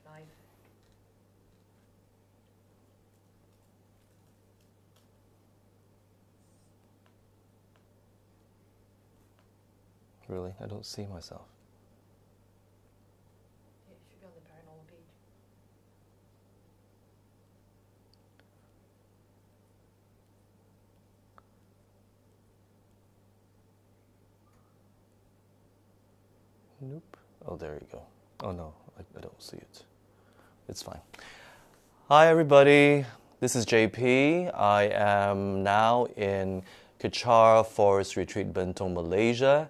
5. Really? I don't see myself. Yeah, it should be on the Paranormal page. Nope. Oh, there you go. Oh no, I don't see it. It's fine. Hi everybody, this is JP. I am now in Kechara Forest Retreat, Bentong, Malaysia,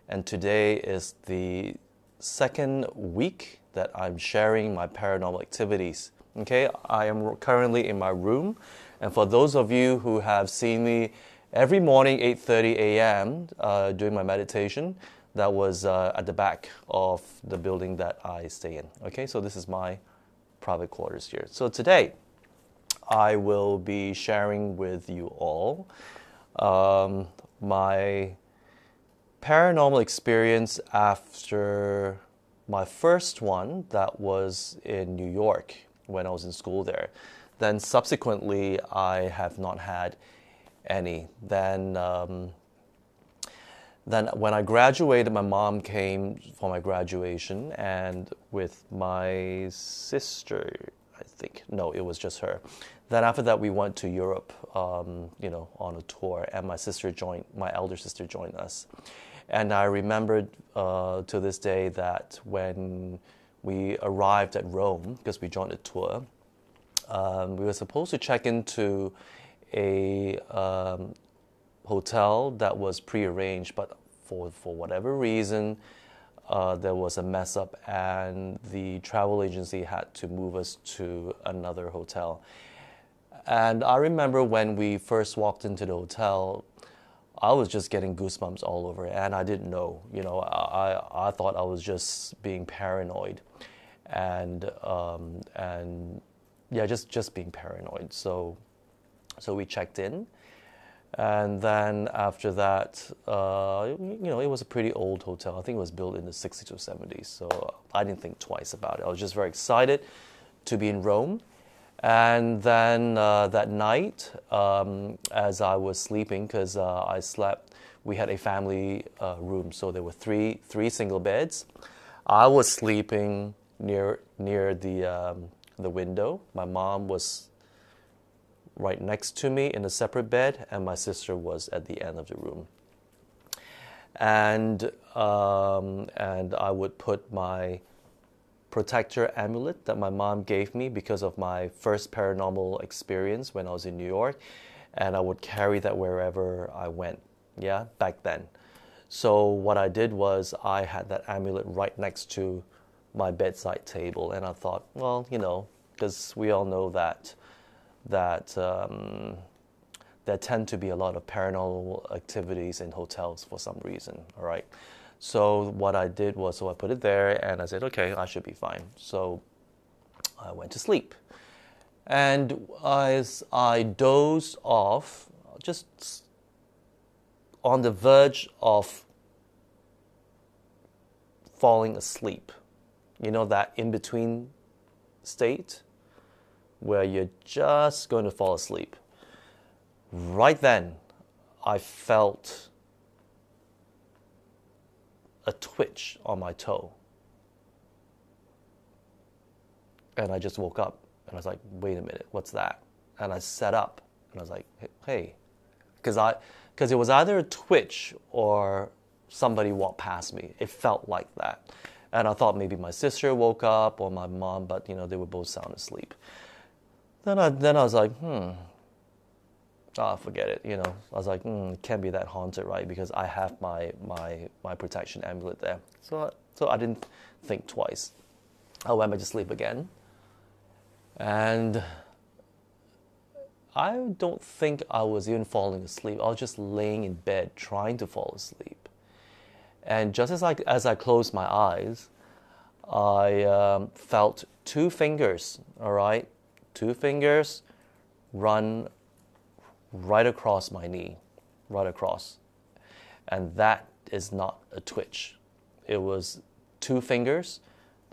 and today is the second week that I'm sharing my paranormal activities. Okay, I am currently in my room, and for those of you who have seen me every morning 8:30 a.m. Doing my meditation, that was at the back of the building that I stay in. Okay, so this is my private quarters here. So today, I will be sharing with you all my paranormal experience after my first one that was in New York when I was in school there. Then subsequently, I have not had any. Then when I graduated, my mom came for my graduation, and with my sister, I think, no, it was just her. Then after that, we went to Europe, on a tour, and my elder sister joined us. And I remembered to this day that when we arrived at Rome, because we joined a tour, we were supposed to check into a hotel that was prearranged, but for whatever reason, there was a mess up, and the travel agency had to move us to another hotel. And I remember when we first walked into the hotel, I was just getting goosebumps all over, and I didn't know. I thought I was just being paranoid, and yeah, just being paranoid. So we checked in. And then after that, it was a pretty old hotel. I think it was built in the 60s or 70s. So I didn't think twice about it. I was just very excited to be in Rome. And then that night, as I was sleeping, because I slept, we had a family room. So there were three single beds. I was sleeping near the window. My mom was right next to me in a separate bed, and my sister was at the end of the room. And I would put my protector amulet that my mom gave me because of my first paranormal experience when I was in New York, and I would carry that wherever I went, back then. So what I did was I had that amulet right next to my bedside table, and I thought, well, because we all know that there tend to be a lot of paranormal activities in hotels for some reason, all right? So what I did was, I put it there, and I said, okay, I should be fine. So I went to sleep. And as I dozed off, just on the verge of falling asleep, that in-between state, where you're just going to fall asleep. Right then, I felt a twitch on my toe. And I just woke up, and I was like, wait a minute, what's that? And I sat up, and I was like, hey. Because it was either a twitch or somebody walked past me. It felt like that. And I thought maybe my sister woke up or my mom, but, they were both sound asleep. Then I was like, forget it. I was like, it can't be that haunted, right? Because I have my protection amulet there. So I didn't think twice. I went back to sleep again. And I don't think I was even falling asleep. I was just laying in bed trying to fall asleep. And just as I closed my eyes, I felt two fingers, all right? Two fingers run right across my knee, right across. And that is not a twitch. It was two fingers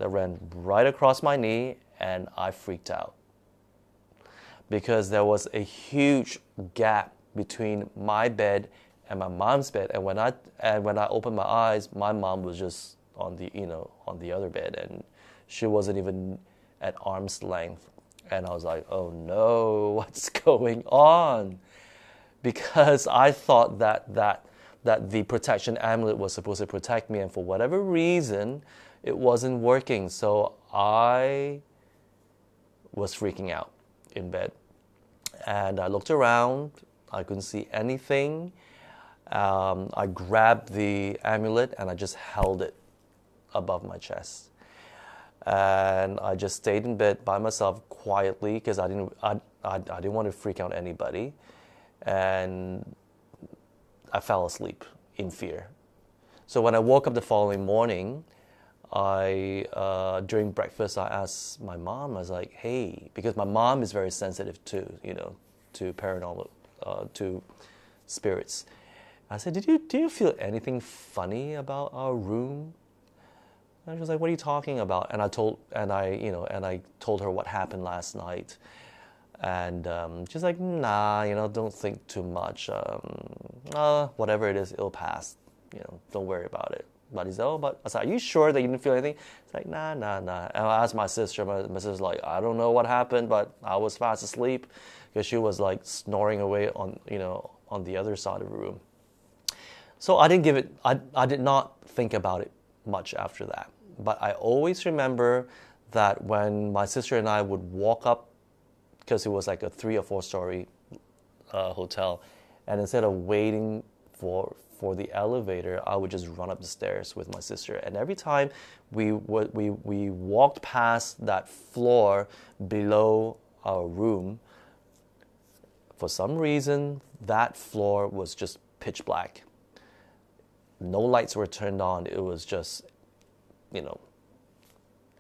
that ran right across my knee, and I freaked out because there was a huge gap between my bed and my mom's bed. And when I opened my eyes, my mom was just on the other bed, and she wasn't even at arm's length. And I was like, oh no, what's going on? Because I thought that the protection amulet was supposed to protect me, and for whatever reason, it wasn't working. So I was freaking out in bed. And I looked around. I couldn't see anything. I grabbed the amulet and I just held it above my chest. And I just stayed in bed by myself quietly because I didn't want to freak out anybody. And I fell asleep in fear. So when I woke up the following morning, during breakfast, I asked my mom, I was like, hey, because my mom is very sensitive to paranormal, to spirits. I said, do you feel anything funny about our room? And she was like, what are you talking about? And I told her what happened last night. And she's like, nah, don't think too much. Whatever it is, it'll pass. Don't worry about it. But he said, I said, are you sure that you didn't feel anything? It's like, nah. And I asked my sister. My sister's like, I don't know what happened, but I was fast asleep because she was like snoring away on the other side of the room. So I did not think about it much after that. But I always remember that when my sister and I would walk up, because it was like a 3 or 4 story hotel, and instead of waiting for the elevator, I would just run up the stairs with my sister. And every time we walked past that floor below our room, for some reason, that floor was just pitch black. No lights were turned on. It was just,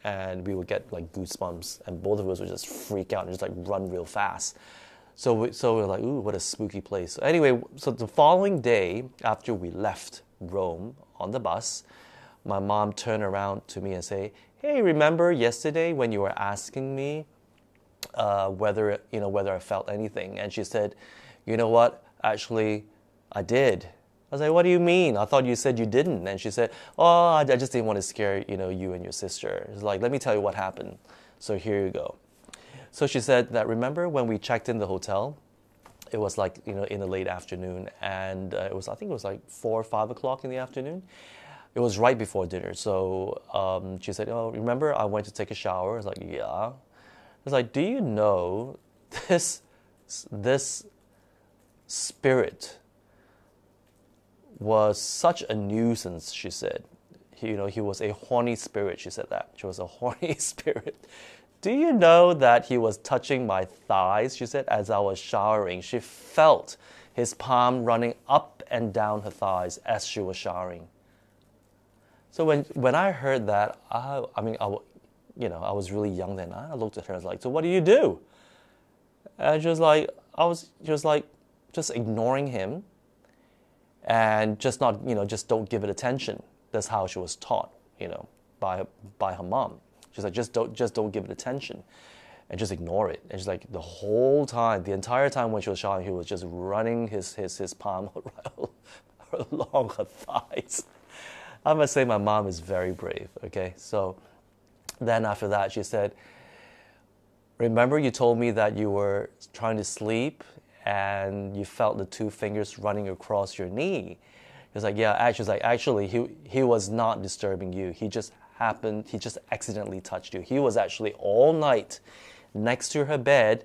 and we would get like goosebumps, and both of us would just freak out and just like run real fast. So we're like, ooh, what a spooky place. Anyway, so the following day, after we left Rome on the bus, my mom turned around to me and say, hey, remember yesterday when you were asking me whether I felt anything? And she said, you know what? Actually, I did. I was like, what do you mean? I thought you said you didn't. And she said, oh, I just didn't want to scare, you and your sister. It's like, let me tell you what happened. So here you go. So she said that, remember when we checked in the hotel? It was like, in the late afternoon. And I think it was like 4 or 5 o'clock in the afternoon. It was right before dinner. So she said, oh, remember I went to take a shower? I was like, yeah. I was like, do you know this spirit was such a nuisance, she said. He was a horny spirit, she said that. She was a horny spirit. Do you know that he was touching my thighs, she said, as I was showering? She felt his palm running up and down her thighs as she was showering. So when I heard that, I was really young then. I looked at her and was like, so what do you do? And she was like, just ignoring him and just don't give it attention. That's how she was taught, by her mom. She's like, just don't give it attention and just ignore it. And she's like, the whole time, the entire time when she was showering, he was just running his palm along her thighs. I must say my mom is very brave, okay? So then after that, she said, remember you told me that you were trying to sleep and you felt the 2 fingers running across your knee. He was like, yeah, actually, he was not disturbing you. He just accidentally touched you. He was actually all night next to her bed,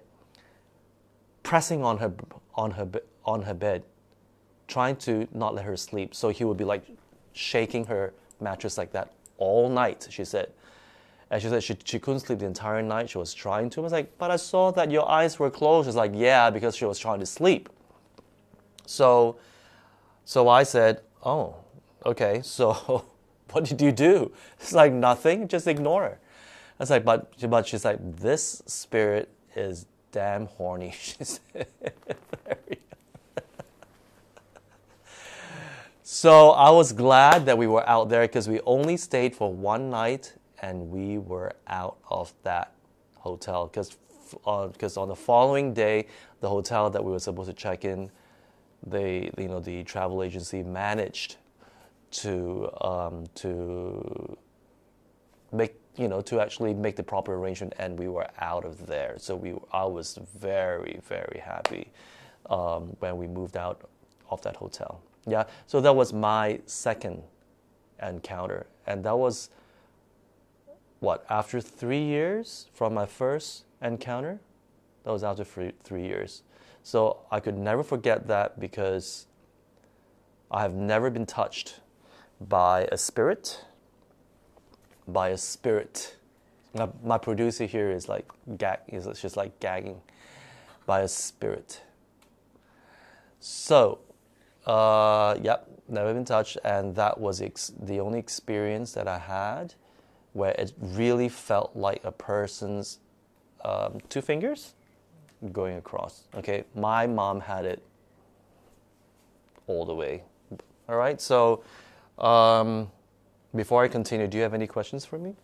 pressing on her bed, trying to not let her sleep. So he would be like shaking her mattress like that all night, she said. And she said she couldn't sleep the entire night. She was trying to. I was like, but I saw that your eyes were closed. She's like, yeah, because she was trying to sleep. So I said, oh, okay, so what did you do? It's like, nothing, just ignore her. I was like, but she's like, this spirit is damn horny. She said, So I was glad that we were out there because we only stayed for one night and we were out of that hotel because on the following day, the hotel that we were supposed to check in, the travel agency managed to make to actually make the proper arrangement, and we were out of there. So I was very, very happy when we moved out of that hotel. Yeah, so that was my second encounter, and that was after 3 years from my first encounter. That was after 3 years. So I could never forget that, because I have never been touched by a spirit. My producer here is like is just like gagging. By a spirit. So, yep, never been touched, and that was the only experience that I had where it really felt like a person's 2 fingers going across. Okay, my mom had it all the way. All right, so before I continue, do you have any questions for me?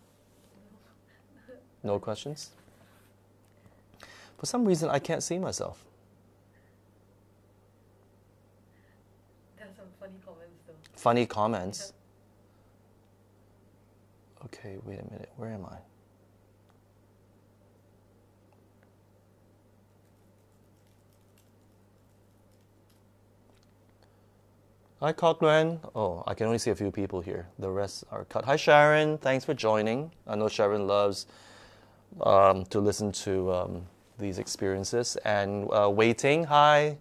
No questions? For some reason, I can't see myself. There's some funny comments though. Funny comments? Okay, wait a minute. Where am I? Hi, Cochran. Oh, I can only see a few people here. The rest are cut. Hi, Sharon. Thanks for joining. I know Sharon loves to listen to these experiences. And waiting. Hi,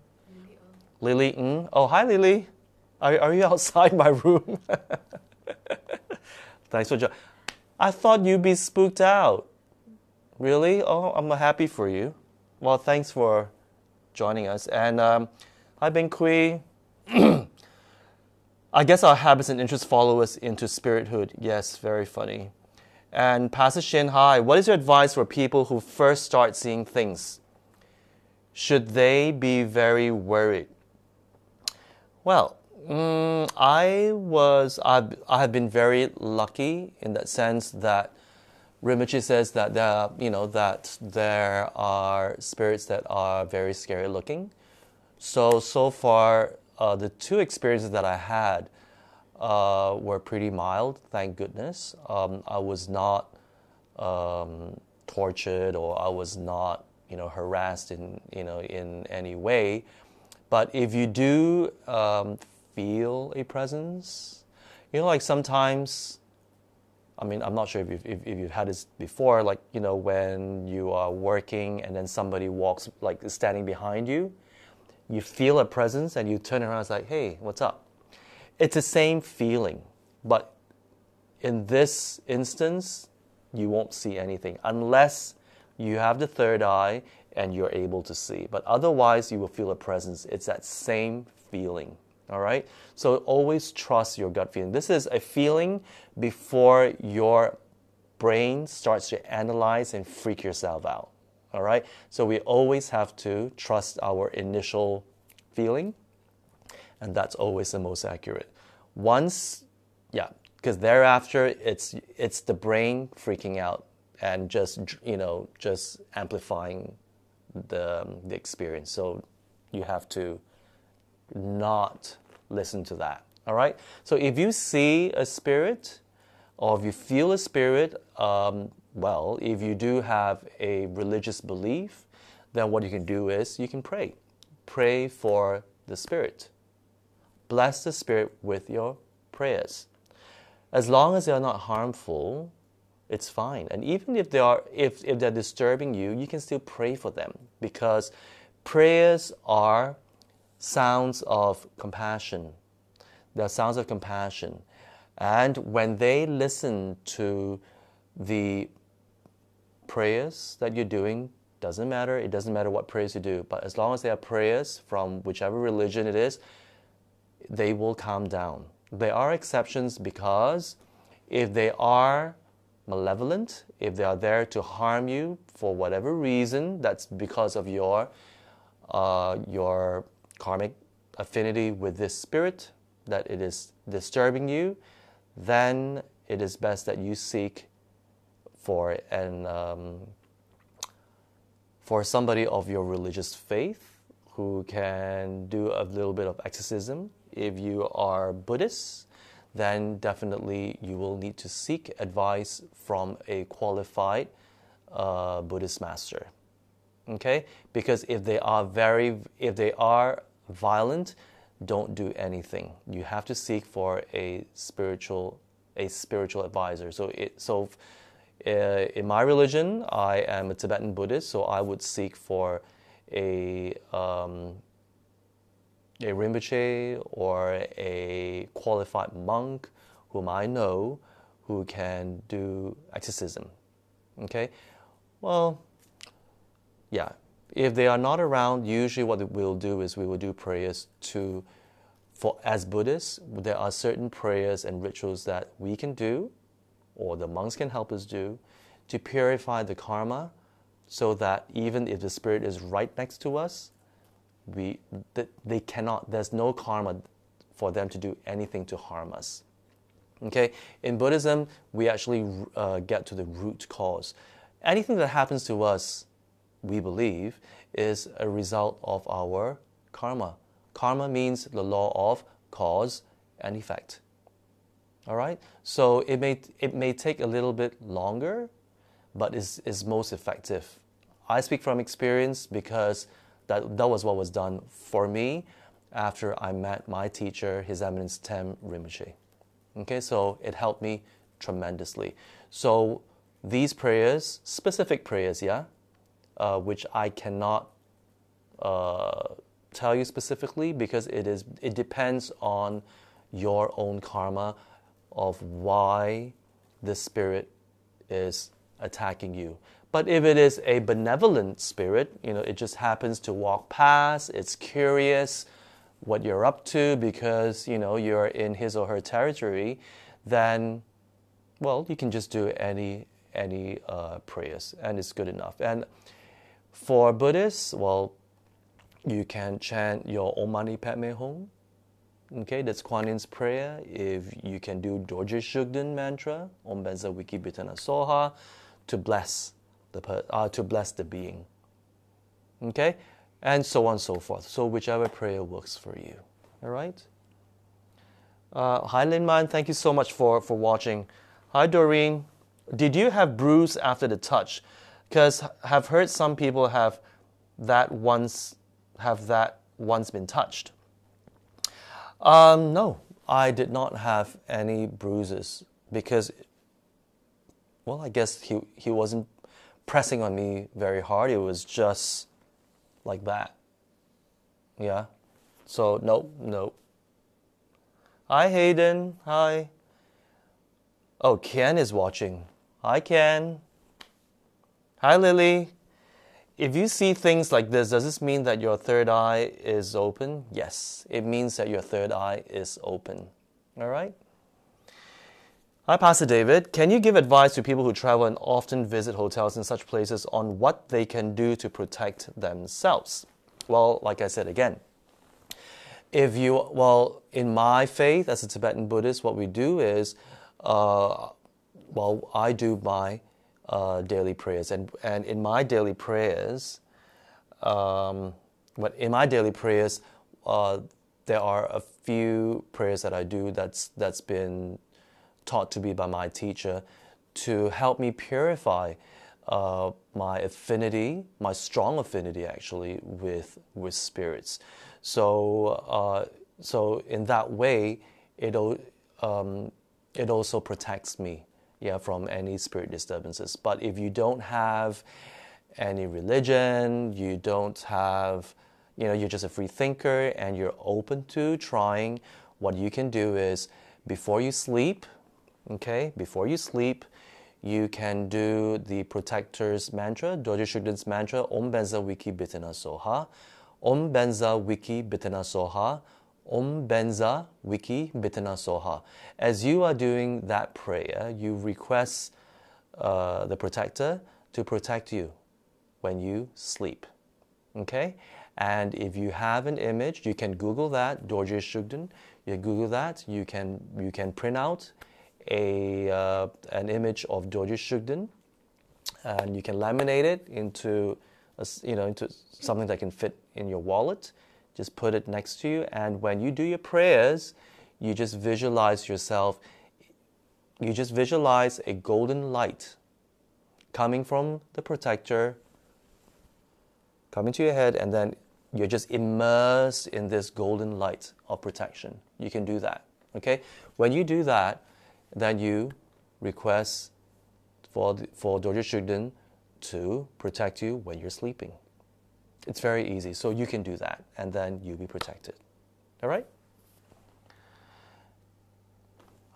Lily Ng. Oh, hi, Lily. Are you outside my room? Thanks for joining. I thought you'd be spooked out. Really? Oh, I'm happy for you. Well, thanks for joining us. And hi, Ben Kui. I guess our habits and interests follow us into spirithood. Yes, very funny. And Pastor Shin, hi. What is your advice for people who first start seeing things? Should they be very worried? Well, I have been very lucky in that sense that Rinpoche says that there are spirits that are very scary looking. So far, the 2 experiences that I had were pretty mild, thank goodness. I was not tortured, or I was not harassed in any way. But if you do feel a presence, like sometimes, I mean, I'm not sure if you've had this before, like when you are working and then somebody walks, like standing behind you. You feel a presence and you turn around and it's like, hey, what's up? It's the same feeling, but in this instance, you won't see anything unless you have the third eye and you're able to see. But otherwise, you will feel a presence. It's that same feeling, all right? So always trust your gut feeling. This is a feeling before your brain starts to analyze and freak yourself out. All right, so we always have to trust our initial feeling, and that's always the most accurate. Because thereafter it's the brain freaking out and just amplifying the experience. So you have to not listen to that. All right. So if you see a spirit, or if you feel a spirit, if you do have a religious belief, then what you can do is you can pray. Pray for the spirit. Bless the spirit with your prayers. As long as they are not harmful, it's fine. And even if they're disturbing you, you can still pray for them, because prayers are sounds of compassion. They're sounds of compassion. And when they listen to the prayers that you're doing, it doesn't matter what prayers you do, but as long as they are prayers from whichever religion it is, they will calm down. There are exceptions, because if they are malevolent, if they are there to harm you for whatever reason, that's because of your karmic affinity with this spirit, that it is disturbing you, then it is best that you seek for for somebody of your religious faith who can do a little bit of exorcism. If you are Buddhist, then definitely you will need to seek advice from a qualified Buddhist master. Okay, because if they are violent, don't do anything. You have to seek for a spiritual advisor. In my religion, I am a Tibetan Buddhist, so I would seek for a Rinpoche or a qualified monk whom I know who can do exorcism. Okay, well, yeah. If they are not around, usually what we'll do is we will do prayers as Buddhists, there are certain prayers and rituals that we can do, or the monks can help us do, to purify the karma, so that even if the spirit is right next to us, there's no karma for them to do anything to harm us. Okay, in Buddhism, we actually get to the root cause. Anything that happens to us, we believe, is a result of our karma. Karma means the law of cause and effect. All right? So it may take a little bit longer, but is most effective. I speak from experience because that was what was done for me after I met my teacher, His Eminence Tem Rinpoche. Okay, so it helped me tremendously. So these prayers, specific prayers, which I cannot tell you specifically because it depends on your own karma of why the spirit is attacking you. But if it is a benevolent spirit, it just happens to walk past, it's curious what you're up to because, you're in his or her territory, then, well, you can just do any prayers, and it's good enough. And for Buddhists, well, you can chant your Om Mani Padme Hum. Okay, that's Kuan Yin's prayer. If you can do Dorje Shugden mantra, Om Benza Wiki Bitana Soha, to bless the being. Okay, and so on and so forth. So whichever prayer works for you. All right. Hi Lin Man, thank you so much for watching. Hi Doreen, did you have bruise after the touch? Because I've heard some people have that once been touched. No, I did not have any bruises because, well, I guess he wasn't pressing on me very hard. It was just like that. Yeah. So no. Hi Hayden. Hi. Oh, Ken is watching. Hi Ken. Hi Lily. If you see things like this, does this mean that your third eye is open? Yes, it means that your third eye is open. All right? Hi, Pastor David. Can you give advice to people who travel and often visit hotels in such places on what they can do to protect themselves? Well, like I said again, in my faith as a Tibetan Buddhist, what we do is, I do my daily prayers, and in my daily prayers, there are a few prayers that I do that's been taught to me by my teacher to help me purify my strong affinity actually with spirits. So in that way, it also protects me. Yeah, from any spirit disturbances. But if you don't have any religion, you don't have, you're just a free thinker and you're open to trying, what you can do is before you sleep, you can do the protector's mantra, Dorje Shugden's mantra, Om Benza Wiki Bitana Soha, Om Benza Wiki Bitana Soha, Om Benza Wiki Bitana Soha. As you are doing that prayer, you request the protector to protect you when you sleep. Okay? And if you have an image, you can Google that, Dorje Shugden. You Google that, you can print out an image of Dorje Shugden and you can laminate it into into something that can fit in your wallet. Just put it next to you, and when you do your prayers, you just visualize yourself. You just visualize a golden light coming from the protector, coming to your head, and then you're just immersed in this golden light of protection. You can do that, okay? When you do that, then you request for Dorje Shugden to protect you when you're sleeping. It's very easy, so you can do that, and then you'll be protected. All right?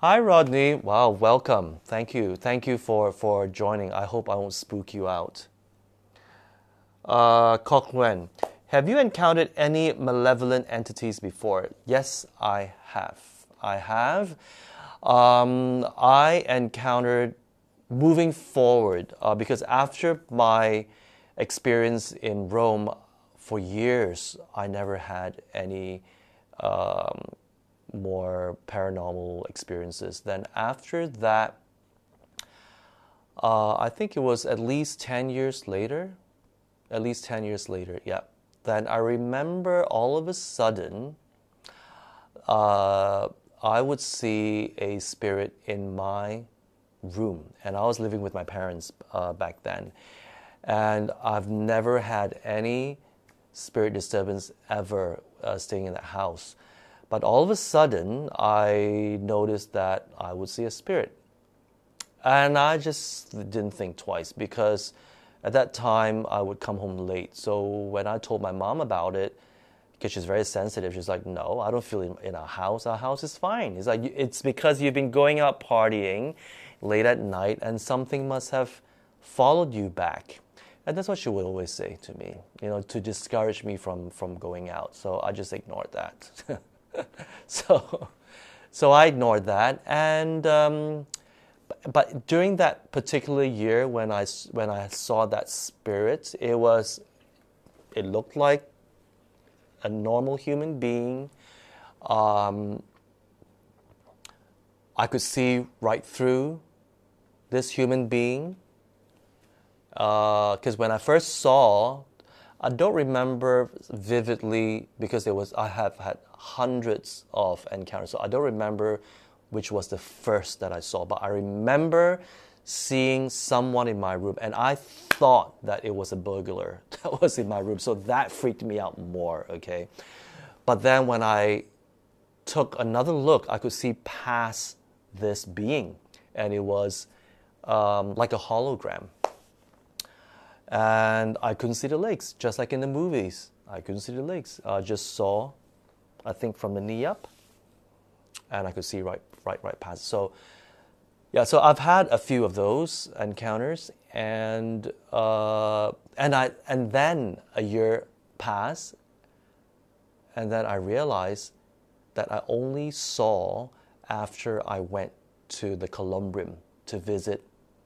Hi, Rodney. Wow, welcome. Thank you. Thank you for joining. I hope I won't spook you out. Kok Nguyen, have you encountered any malevolent entities before? Yes, I have. I encountered, moving forward, because after my experience in Rome, for years, I never had any more paranormal experiences. Then after that, I think it was at least 10 years later. Yeah. Then I remember all of a sudden, I would see a spirit in my room. And I was living with my parents back then. And I've never had any spirit disturbance ever staying in that house. But all of a sudden, I noticed that I would see a spirit. And I just didn't think twice, because at that time, I would come home late. So when I told my mom about it, because she's very sensitive, she's like, no, I don't feel in our house. Our house is fine. It's like, it's because you've been going out partying late at night and something must have followed you back. And that's what she would always say to me, to discourage me from going out. So I just ignored that. So I ignored that. And but during that particular year, when I saw that spirit, it looked like a normal human being. I could see right through this human being. Because when I first saw, I don't remember vividly, because I have had hundreds of encounters, so I don't remember which was the first that I saw, but I remember seeing someone in my room, and I thought that it was a burglar that was in my room, so that freaked me out more, okay? But then when I took another look, I could see past this being, and it was like a hologram. And I couldn't see the legs, just like in the movies. I couldn't see the legs. I just saw, I think, from the knee up, and I could see right past. So, yeah. So I've had a few of those encounters, and then a year passed, and then I realized that I only saw after I went to the Columbrium to visit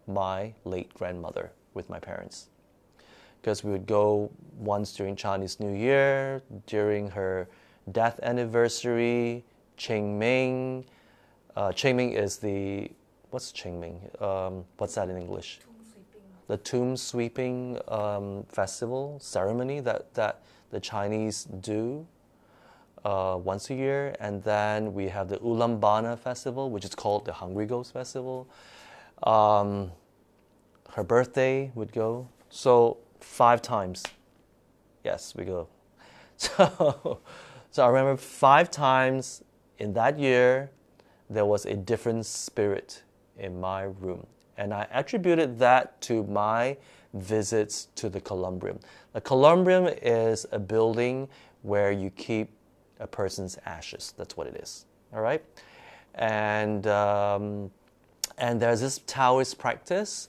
my late grandmother with my parents. Because we would go once during Chinese New Year, during her death anniversary, Qingming. Qingming is what's Qingming? What's that in English? The tomb sweeping festival, ceremony that the Chinese do once a year. And then we have the Ulambana festival, which is called the Hungry Ghost Festival. Her birthday would go. So 5 times. Yes, we go. So I remember 5 times in that year, there was a different spirit in my room. And I attributed that to my visits to the Columbrium. The Columbrium is a building where you keep a person's ashes. That's what it is. All right? And there's this Taoist practice,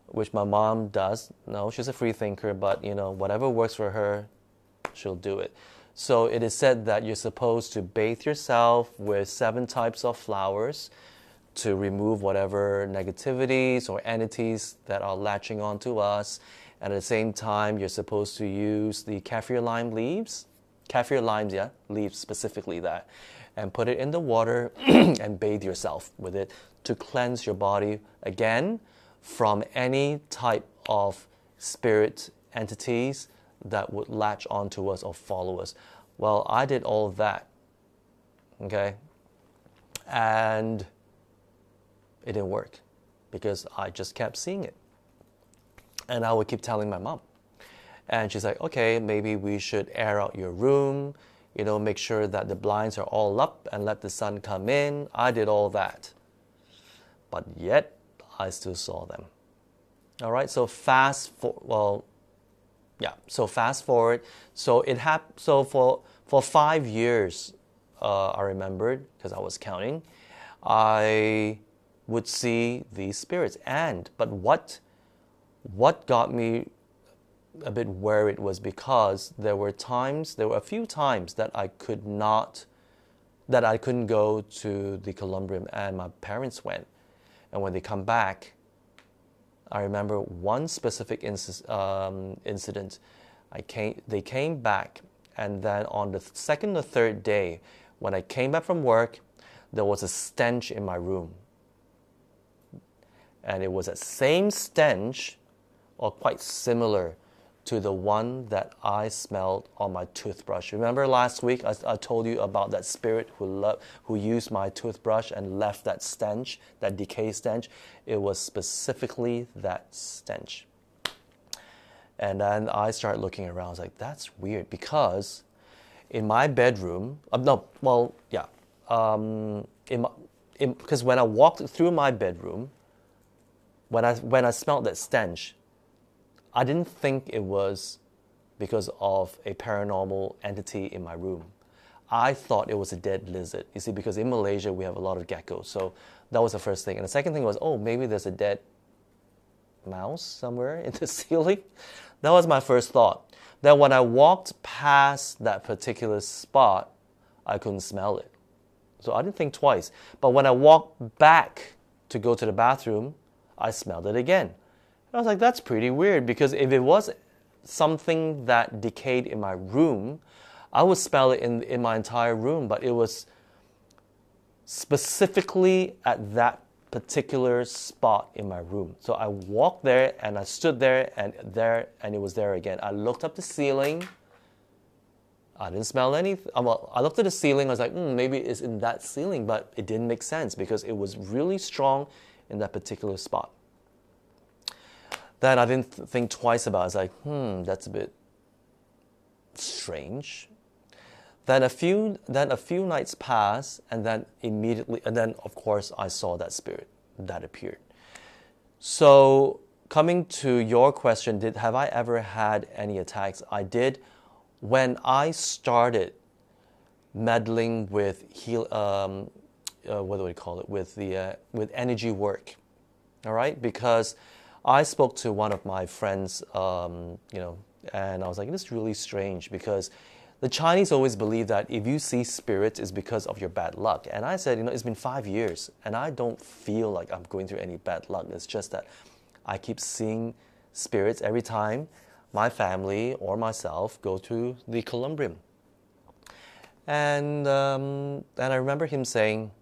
which my mom does. No, she's a free thinker, but whatever works for her, she'll do it. So it is said that you're supposed to bathe yourself with 7 types of flowers to remove whatever negativities or entities that are latching onto us. And at the same time, you're supposed to use the kaffir lime leaves. Kaffir limes, yeah, leaves specifically that. And put it in the water and bathe yourself with it to cleanse your body again from any type of spirit entities that would latch onto us or follow us. Well, I did all of that, okay? And it didn't work because I just kept seeing it. And I would keep telling my mom. And she's like, okay, maybe we should air out your room, make sure that the blinds are all up and let the sun come in. I did all that. But yet, I still saw them. All right, so fast forward. So it happened. So for 5 years, I remembered, because I was counting, I would see these spirits. But what got me a bit worried was because there were a few times that I couldn't go to the Columbrium, and my parents went. And when they come back, I remember one specific incident. They came back, and then on the second or third day, when I came back from work, there was a stench in my room. And it was that same stench, or quite similar, to the one that I smelled on my toothbrush. Remember last week I told you about that spirit who used my toothbrush and left that stench, that decay stench? It was specifically that stench. And then I started looking around. I was like, that's weird, because in my bedroom, because when I walked through my bedroom, when I smelled that stench, I didn't think it was because of a paranormal entity in my room. I thought it was a dead lizard. You see, because in Malaysia, we have a lot of geckos. So that was the first thing. And the second thing was, maybe there's a dead mouse somewhere in the ceiling. That was my first thought. Then when I walked past that particular spot, I couldn't smell it. So I didn't think twice. But when I walked back to go to the bathroom, I smelled it again. I was like, that's pretty weird, because if it was something that decayed in my room, I would smell it in my entire room, but it was specifically at that particular spot in my room. So I walked there, and I stood there, and it was there again. I looked up the ceiling. I didn't smell anything. I looked at the ceiling. I was like, maybe it's in that ceiling, but it didn't make sense because it was really strong in that particular spot. Then I didn't think twice about it. I was like, that's a bit strange. Then a few nights passed, and then of course I saw that spirit that appeared. So coming to your question, have I ever had any attacks? I did when I started meddling with what do we call it? With energy work. All right, because I spoke to one of my friends, and I was like, this is really strange, because the Chinese always believe that if you see spirits, it's because of your bad luck. And I said, it's been 5 years, and I don't feel like I'm going through any bad luck. It's just that I keep seeing spirits every time my family or myself go to the Columbrium. And I remember him saying,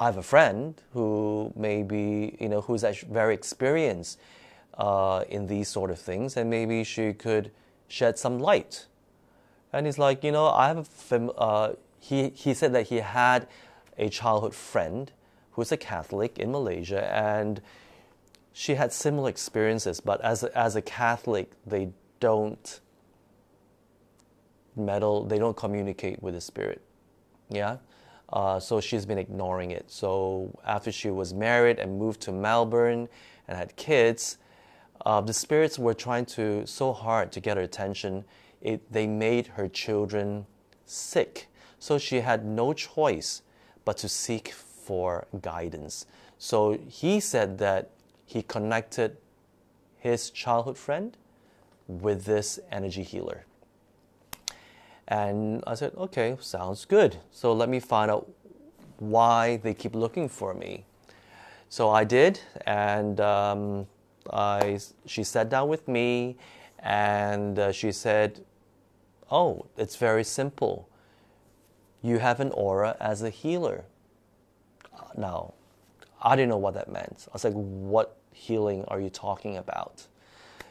I have a friend who maybe, who's actually very experienced in these sort of things, and maybe she could shed some light. And he's like, I have he said that he had a childhood friend who's a Catholic in Malaysia, and she had similar experiences, but as a Catholic, they don't meddle, they don't communicate with the spirit. Yeah? So she's been ignoring it. So after she was married and moved to Melbourne and had kids, the spirits were trying so hard to get her attention. They made her children sick. So she had no choice but to seek for guidance. So he said that he connected his childhood friend with this energy healer. And I said, okay, sounds good. So let me find out why they keep looking for me. So I did, and she sat down with me, and she said, it's very simple. You have an aura as a healer. Now, I didn't know what that meant. I was like, what healing are you talking about?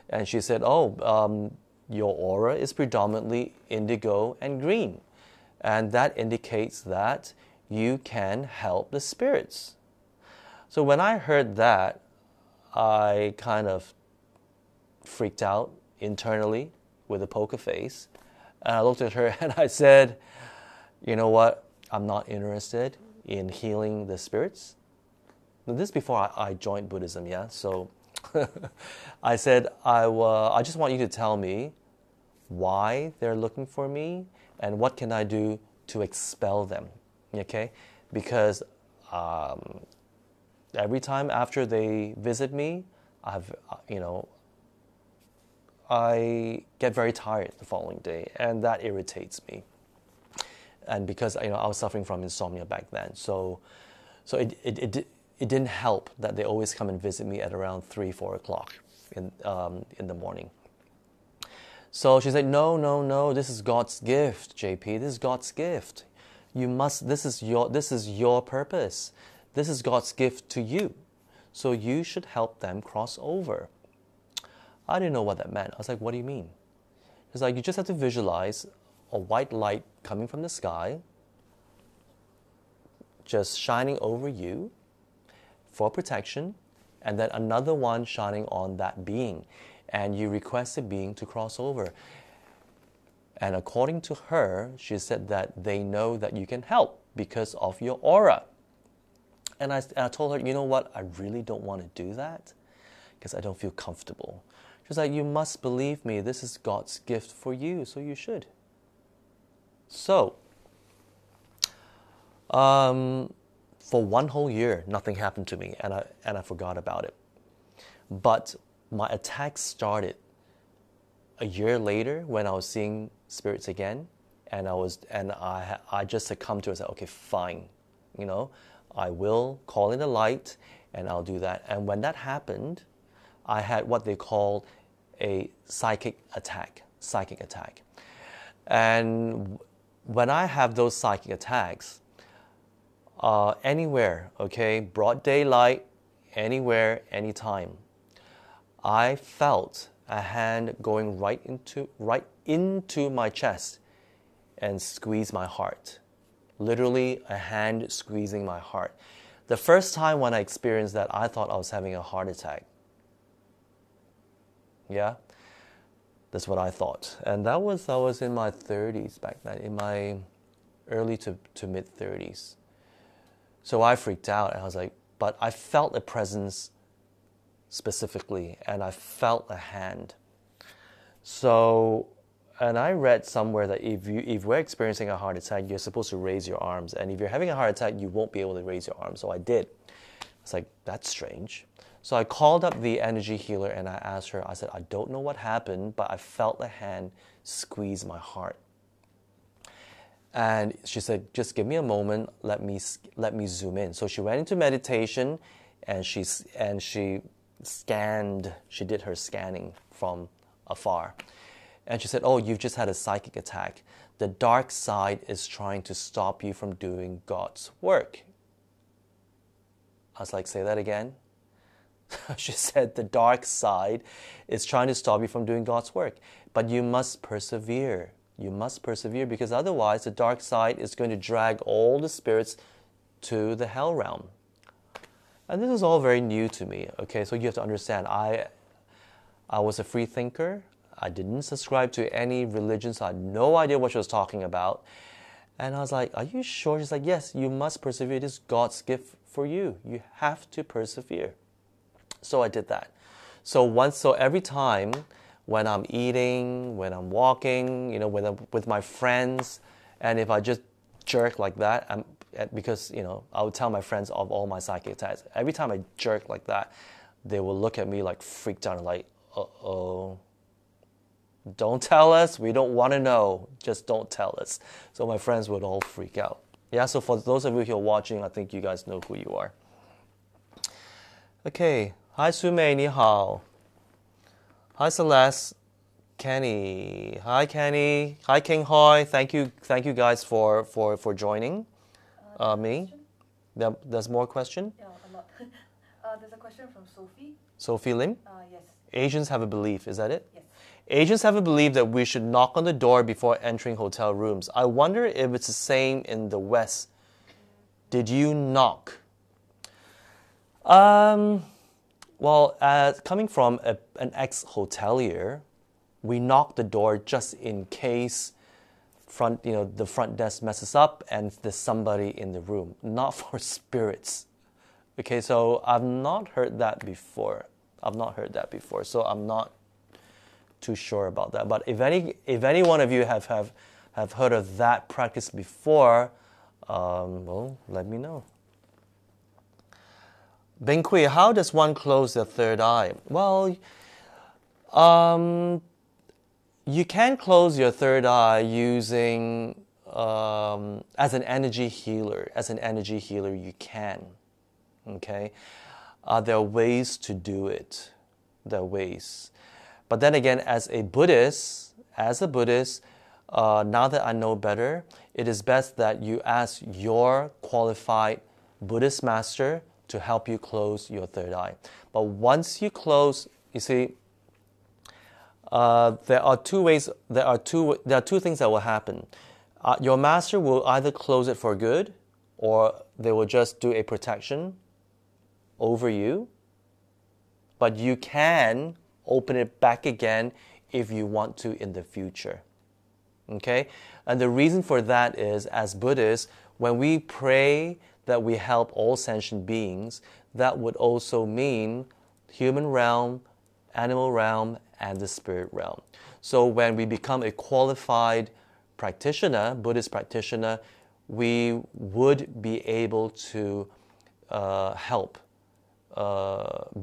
And she said, your aura is predominantly indigo and green. And that indicates that you can help the spirits. So when I heard that, I kind of freaked out internally with a poker face. And I looked at her and I said, you know what? I'm not interested in healing the spirits. Now, this is before I joined Buddhism, yeah? So I said, I just want you to tell me why they're looking for me and what can I do to expel them, okay? Because every time after they visit me, I get very tired the following day, and that irritates me. And because I was suffering from insomnia back then, so it didn't help that they always come and visit me at around 3-4 o'clock in the morning. So she said, no, this is God's gift, JP. This is God's gift. You must. This is your purpose. This is God's gift to you. So you should help them cross over. I didn't know what that meant. I was like, what do you mean? It's like, you just have to visualize a white light coming from the sky, just shining over you for protection, and then another one shining on that being. And you request the being to cross over. And according to her, she said that they know that you can help because of your aura. And I told her, you know what, I really don't want to do that because I don't feel comfortable. She was like, you must believe me, this is God's gift for you, so you should. So, for 1 whole year, nothing happened to me, and I forgot about it. But my attacks started a year later when I was seeing spirits again, and I just succumbed to it. I said, okay, fine, I will call in the light, and I'll do that. And when that happened, I had what they call a psychic attack. And when I have those psychic attacks, anywhere, okay, broad daylight, anywhere, anytime, I felt a hand going right into my chest and squeeze my heart. Literally, a hand squeezing my heart. The first time when I experienced that, I thought I was having a heart attack. Yeah, that's what I thought. And I was in my 30s back then, in my early to mid 30s. So I freaked out, and I was like, but I felt a presence specifically, and I felt a hand. So, and I read somewhere that if we're experiencing a heart attack, you're supposed to raise your arms, and if you're having a heart attack, you won't be able to raise your arms. So I did. It's like, that's strange. So I called up the energy healer and I asked her, I said, I don't know what happened, but I felt the hand squeeze my heart. And she said, just give me a moment, let me zoom in. So she went into meditation and she scanned, she did her scanning from afar. And she said, oh, you've just had a psychic attack. The dark side is trying to stop you from doing God's work. I was like, say that again. She said, the dark side is trying to stop you from doing God's work. But you must persevere. You must persevere because otherwise the dark side is going to drag all the spirits to the hell realm. And this is all very new to me, okay? So you have to understand, I was a free thinker. I didn't subscribe to any religion, so I had no idea what she was talking about. And I was like, are you sure? She's like, yes, you must persevere. This is God's gift for you. You have to persevere. So I did that. So every time when I'm eating, when I'm walking, when I'm with my friends, and if I just jerk like that, because I would tell my friends of all my psychic attacks. Every time I jerk like that, they will look at me like freaked out, like, uh-oh. Don't tell us. We don't want to know. Just don't tell us. So my friends would all freak out. Yeah, so for those of you who are watching, I think you guys know who you are. Okay. Hi, Sumei, ni hao. Hi, Celeste. Kenny. Hi, Kenny. Hi, King Hoi. Thank you guys for joining me. Question? There's more question? Yeah, a lot. There's a question from Sophie. Sophie Lim? Yes. Asians have a belief, is that it? Yes. Asians have a belief that we should knock on the door before entering hotel rooms. I wonder if it's the same in the West. Did you knock? Well, coming from an ex-hotelier, we knock the door just in case the front desk messes up and there's somebody in the room, not for spirits. Okay, so I've not heard that before. So I'm not too sure about that. But if any one of you have heard of that practice before, well, let me know. Bing Kui, how does one close their third eye? Well, you can close your third eye using as an energy healer. As an energy healer, you can. Okay, there are ways to do it. There are ways, but then again, as a Buddhist, now that I know better, it is best that you ask your qualified Buddhist master to help you close your third eye. But once you close, you see, there are two ways. There are two things that will happen. Your master will either close it for good, or they will just do a protection over you. But you can open it back again if you want to in the future. Okay? And the reason for that is, as Buddhists, when we pray that we help all sentient beings, that would also mean human realm, animal realm, and the spirit realm. So when we become a qualified practitioner, Buddhist practitioner, we would be able to help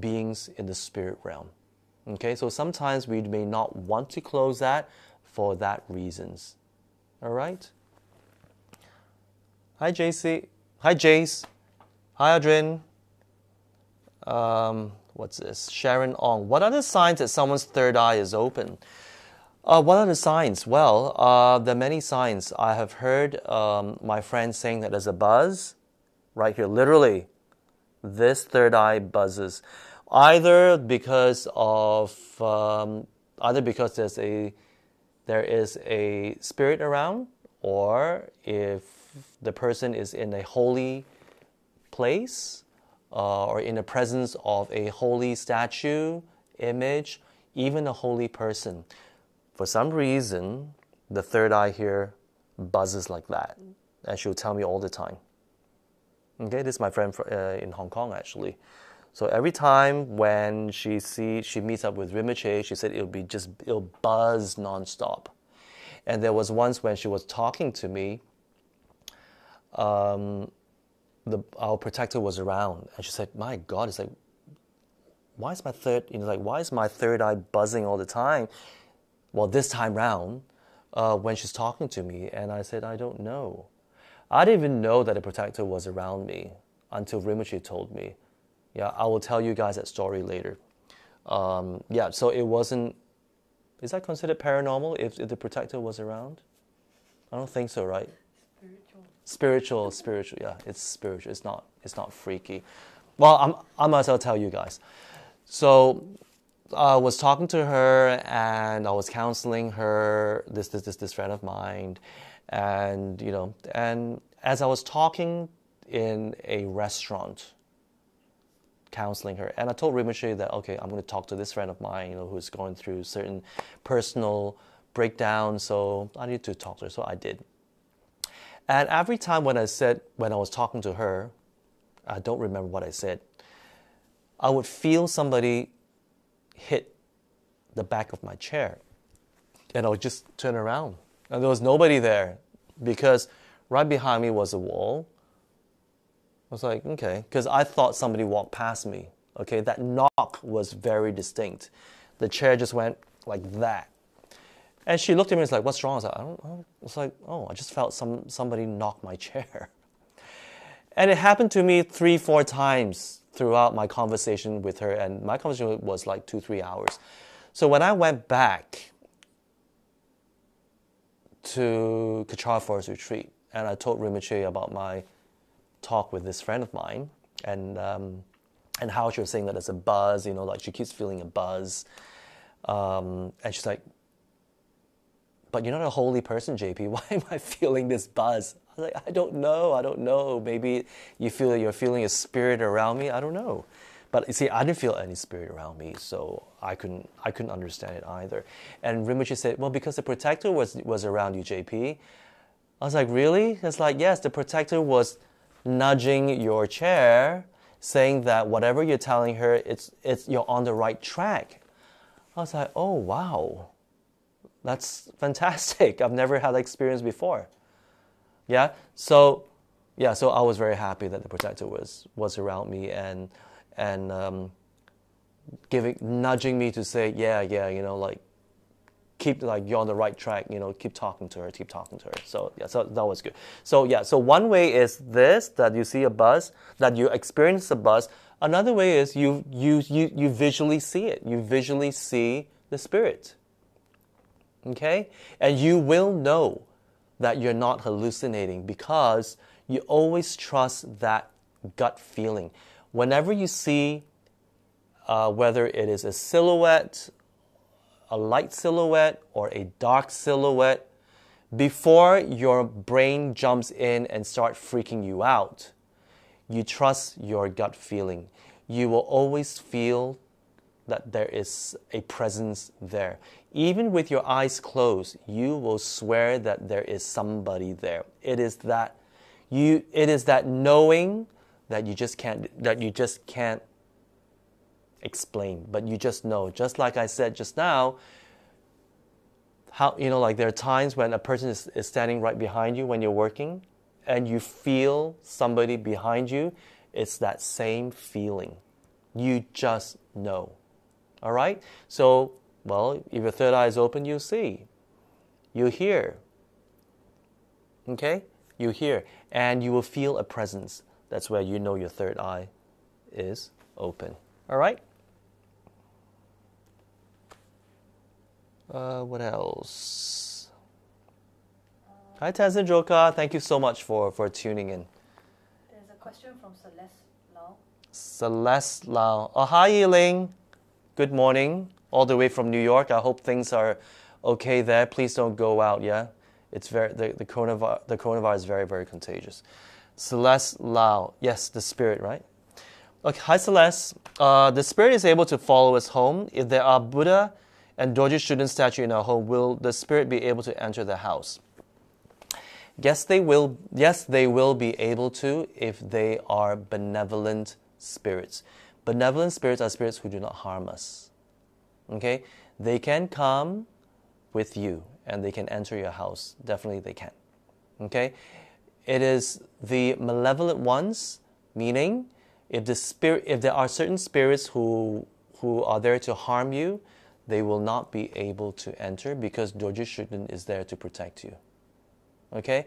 beings in the spirit realm. Okay, so sometimes we may not want to close that for that reasons. All right? Hi, JC. Hi, Jace. Hi, Adrin. What's this? Sharon Ong. What are the signs that someone's third eye is open? What are the signs? Well, there are many signs. I have heard my friends saying that there's a buzz right here. Literally, this third eye buzzes. Either because there is a spirit around, or if the person is in a holy place, or in the presence of a holy statue, image, even a holy person. For some reason, the third eye here buzzes like that. And she'll tell me all the time. Okay, this is my friend in Hong Kong, actually. So every time when she meets up with Rinpoche, she said it'll buzz nonstop. And there was once when she was talking to me, our protector was around, and she said, "My God, it's like, why is my third eye buzzing all the time?" Well, this time round, when she's talking to me, and I said, "I don't know. I didn't even know that a protector was around me until Rinpoche told me." Yeah, I will tell you guys that story later. So it wasn't. Is that considered paranormal if the protector was around? I don't think so, right? Spiritual. Yeah, it's spiritual. It's not freaky. Well, I might as well tell you guys. So I was talking to her, and I was counseling her. This friend of mine, and and as I was talking in a restaurant, counseling her, and I told Rinpoche that, okay, I'm going to talk to this friend of mine, who's going through certain personal breakdowns, so I need to talk to her. So I did. And every time when I was talking to her, I don't remember what I said, I would feel somebody hit the back of my chair. And I would just turn around. And there was nobody there, because right behind me was a wall. I was like, okay, because I thought somebody walked past me. Okay, that knock was very distinct. The chair just went like that. And she looked at me and was like, "What's wrong?" I was like, "I don't know." It's like, "Oh, I just felt somebody knock my chair." And it happened to me 3-4 times throughout my conversation with her, and my conversation was like 2-3 hours. So when I went back to Kachar Forest Retreat, and I told Rinpoche about my talk with this friend of mine, and and how she was saying that there's a buzz, like she keeps feeling a buzz. And she's like, but you're not a holy person, JP. Why am I feeling this buzz? I was like, I don't know. Maybe you're feeling a spirit around me. I don't know. But you see, I didn't feel any spirit around me, so I couldn't understand it either. And Rinpoche said, well, because the protector was around you, JP. I was like, really? It's like, yes, the protector was nudging your chair, saying that whatever you're telling her, it's you're on the right track. I was like, oh, wow. That's fantastic. I've never had that experience before. Yeah? So I was very happy that the protector was around me and nudging me to say, like, keep, like, you're on the right track, keep talking to her. So that was good. So one way is this, that you see a buzz, that you experience a buzz. Another way is you visually see it. You visually see the spirit. Okay? And you will know that you're not hallucinating because you always trust that gut feeling. Whenever you see, whether it is a silhouette, a light silhouette, or a dark silhouette, before your brain jumps in and starts freaking you out, you trust your gut feeling. You will always feel that there is a presence there. Even with your eyes closed, you will swear that there is somebody there. It is that knowing that you just can't explain, but you just know. Just like I said just now, how like there are times when a person is standing right behind you when you're working, and you feel somebody behind you. It's that same feeling. You just know. All right? So, well, if your third eye is open, you see. You hear. Okay? You hear. And you will feel a presence. That's where you know your third eye is open. All right? What else? Hi, Tenzin Joka. Thank you so much for tuning in. There's a question from Celeste Lau. Celeste Lau. Oh, hi, Yiling. Good morning. All the way from New York. I hope things are okay there. Please don't go out, yeah? It's the coronavirus is very, very contagious. Celeste Lau. Yes, the spirit, right? Okay, hi, Celeste. The spirit is able to follow us home. If there are Buddha and Dorje Shuden statue in our home, will the spirit be able to enter the house? Yes, they will. Yes, they will be able to if they are benevolent spirits. Benevolent spirits are spirits who do not harm us. Okay? They can come with you and they can enter your house. Definitely they can. Okay? It is the malevolent ones, meaning if there are certain spirits who are there to harm you, they will not be able to enter because Dorje Shuden is there to protect you. Okay?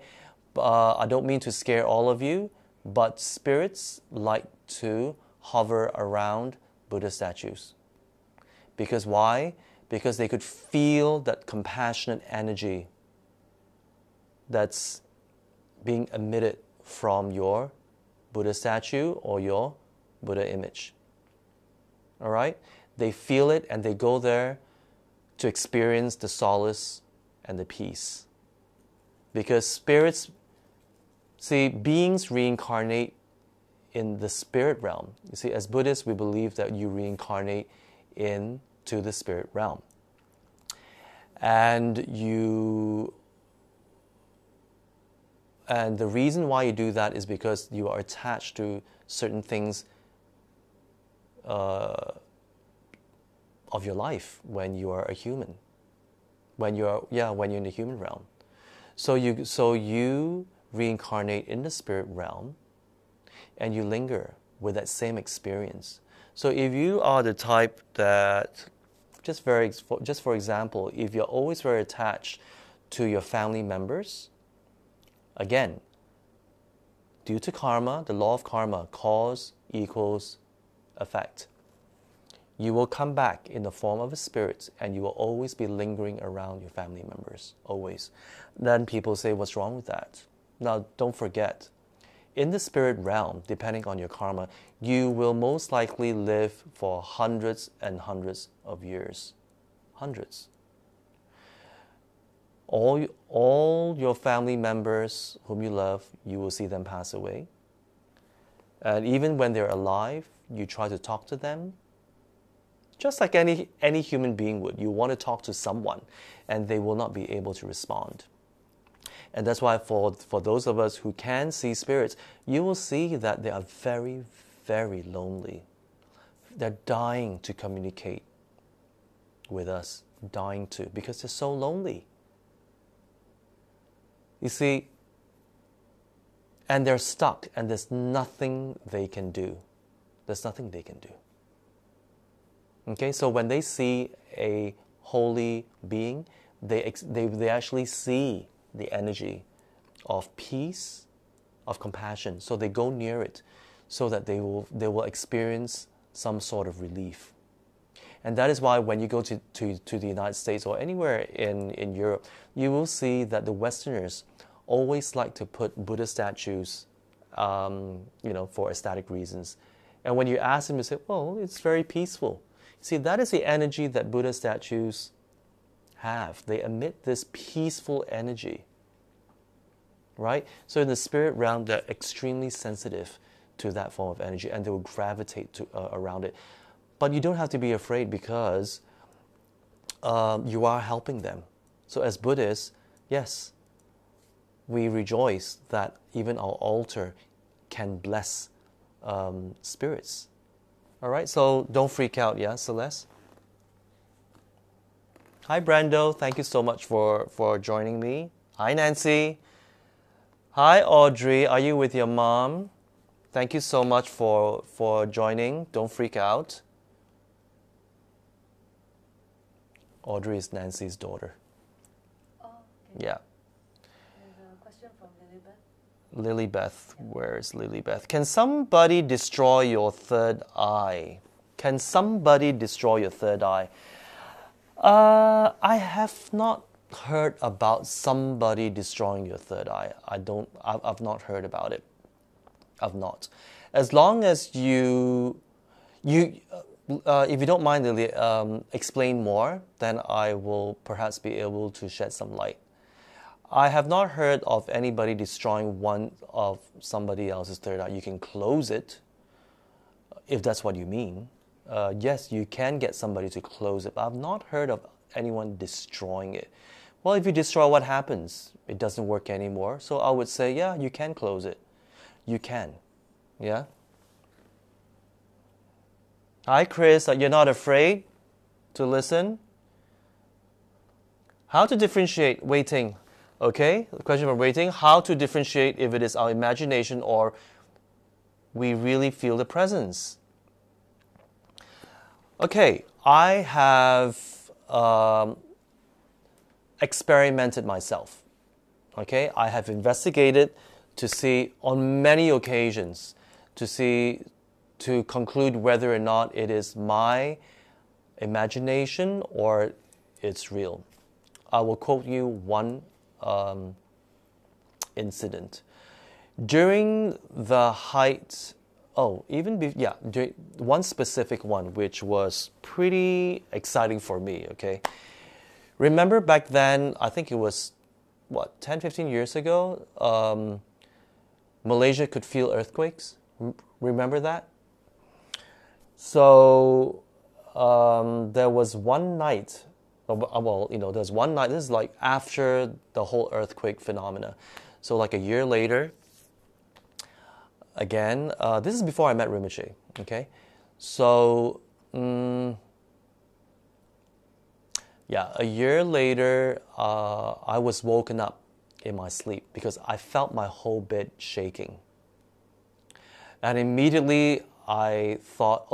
I don't mean to scare all of you, but spirits like to hover around Buddha statues. Because why? Because they could feel that compassionate energy that's being emitted from your Buddha statue or your Buddha image. All right? They feel it and they go there to experience the solace and the peace. Because spirits, see, beings reincarnate in the spirit realm. You see, as Buddhists, we believe that you reincarnate into the spirit realm. And the reason why you do that is because you are attached to certain things of your life when you are a human, when you're in the human realm. So you reincarnate in the spirit realm, and you linger with that same experience. So if you are the type that, just for example, if you're always very attached to your family members, again, due to karma, the law of karma, cause equals effect. You will come back in the form of a spirit and you will always be lingering around your family members, always. Then people say, what's wrong with that? Now, don't forget, in the spirit realm, depending on your karma, you will most likely live for hundreds and hundreds of years. Hundreds. All your family members whom you love, you will see them pass away. And even when they're alive, you try to talk to them. Just like any human being would. You want to talk to someone, and they will not be able to respond. And that's why for those of us who can see spirits, you will see that they are very, very lonely. They're dying to communicate with us, dying to, because they're so lonely. You see, and they're stuck, and there's nothing they can do. There's nothing they can do. Okay, so when they see a holy being, they actually see the energy of peace, of compassion. So they go near it so that they will experience some sort of relief. And that is why when you go to the United States or anywhere in Europe, you will see that the Westerners always like to put Buddha statues, for aesthetic reasons. And when you ask them, you say, well, it's very peaceful. See, that is the energy that Buddha statues have. They emit this peaceful energy, right? So in the spirit realm, they're extremely sensitive to that form of energy, and they will gravitate around it. But you don't have to be afraid, because you are helping them. So as Buddhists, yes, we rejoice that even our altar can bless spirits. All right, so don't freak out, yeah, Celeste? Hi, Brando. Thank you so much for joining me. Hi, Nancy. Hi, Audrey. Are you with your mom? Thank you so much for joining. Don't freak out. Audrey is Nancy's daughter. Oh, okay. Yeah. There's a question from Lilybeth. Lilybeth, where is Lilybeth? Can somebody destroy your third eye? Can somebody destroy your third eye? I have not heard about somebody destroying your third eye. I've not heard about it. I've not. As long as you if you don't mind, Lily, explain more, then I will perhaps be able to shed some light. I have not heard of anybody destroying one of somebody else's third eye. You can close it, if that's what you mean. Yes, you can get somebody to close it, but I've not heard of anyone destroying it. Well, if you destroy, what happens? It doesn't work anymore. So I would say, yeah, you can close it. You can. Yeah? Hi, Chris. You're not afraid to listen? How to differentiate waiting? Okay, the question from waiting. How to differentiate if it is our imagination or we really feel the presence? Okay, I have experimented myself. Okay, I have investigated to see on many occasions to conclude whether or not it is my imagination or it's real. I will quote you one incident. During the height, one specific one which was pretty exciting for me, okay? Remember back then, I think it was, 10, 15 years ago, Malaysia could feel earthquakes. Remember that? So there was one night, there's one night, this is like after the whole earthquake phenomena. So like a year later, again, this is before I met Rinpoche, okay? So, a year later, I was woken up in my sleep because I felt my whole bed shaking. And immediately I thought,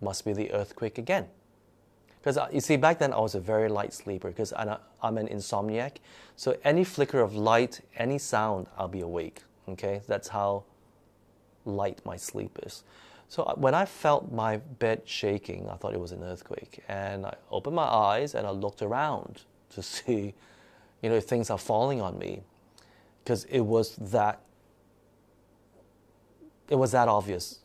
must be the earthquake again. Because you see, back then I was a very light sleeper because I'm an insomniac. So any flicker of light, any sound, I'll be awake. Okay, that's how light my sleep is. So when I felt my bed shaking, I thought it was an earthquake. And I opened my eyes and I looked around to see, if things are falling on me. Because it was that it was that obvious,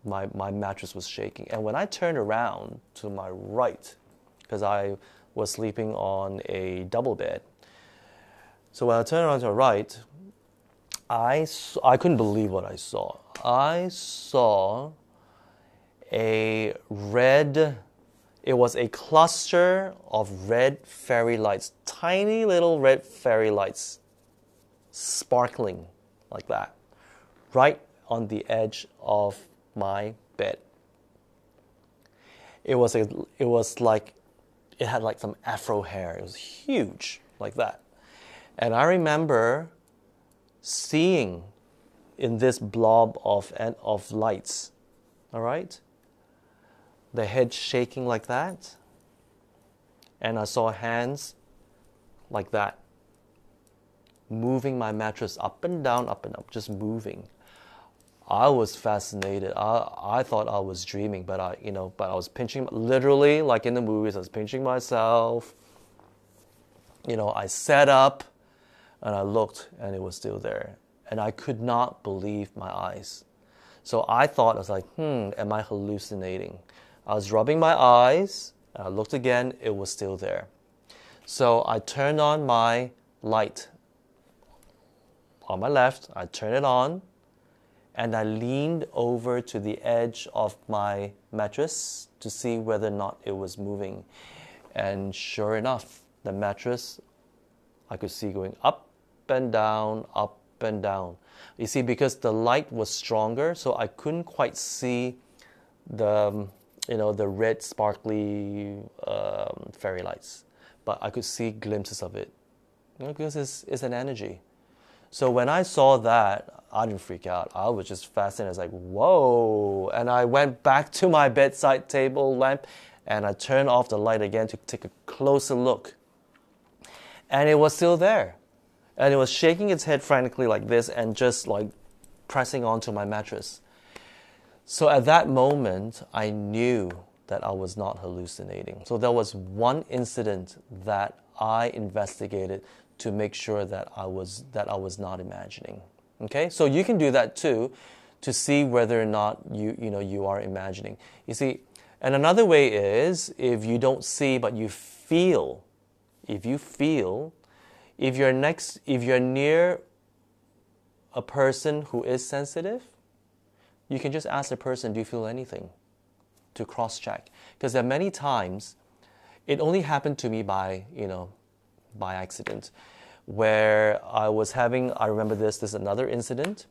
my mattress was shaking. And when I turned around to my right, because I was sleeping on a double bed, so when I turned around to the right, I couldn't believe what I saw. I saw it was a cluster of red fairy lights, tiny little red fairy lights, sparkling like that, right on the edge of my bed. It was like, it had like some afro hair. It was huge, like that. And I remember seeing in this blob of lights, all right, the head shaking like that, and I saw hands like that, moving my mattress up and down, just moving. I was fascinated. I thought I was dreaming, but I was pinching, literally, like in the movies, I was pinching myself. I sat up and I looked, and it was still there. And I could not believe my eyes. So I was like, am I hallucinating? I was rubbing my eyes, and I looked again, it was still there. So I turned on my light on my left, I turned it on, and I leaned over to the edge of my mattress to see whether or not it was moving. And sure enough, the mattress, I could see going up and down, up and down. You see, because the light was stronger, so I couldn't quite see the red sparkly fairy lights, but I could see glimpses of it, because it's an energy. So when I saw that, I didn't freak out. I was just fascinated. I was like, whoa. And I went back to my bedside table lamp, and I turned off the light again to take a closer look. And it was still there. And it was shaking its head frantically like this and just like pressing onto my mattress. So at that moment, I knew that I was not hallucinating. So there was one incident that I investigated to make sure that I was not imagining. Okay, so you can do that too, to see whether or not you are imagining. You see, and another way is, if you don't see but you feel. If you're near a person who is sensitive, you can just ask the person, do you feel anything? To cross-check. Because there are many times, it only happened to me by accident, where I remember this is another incident.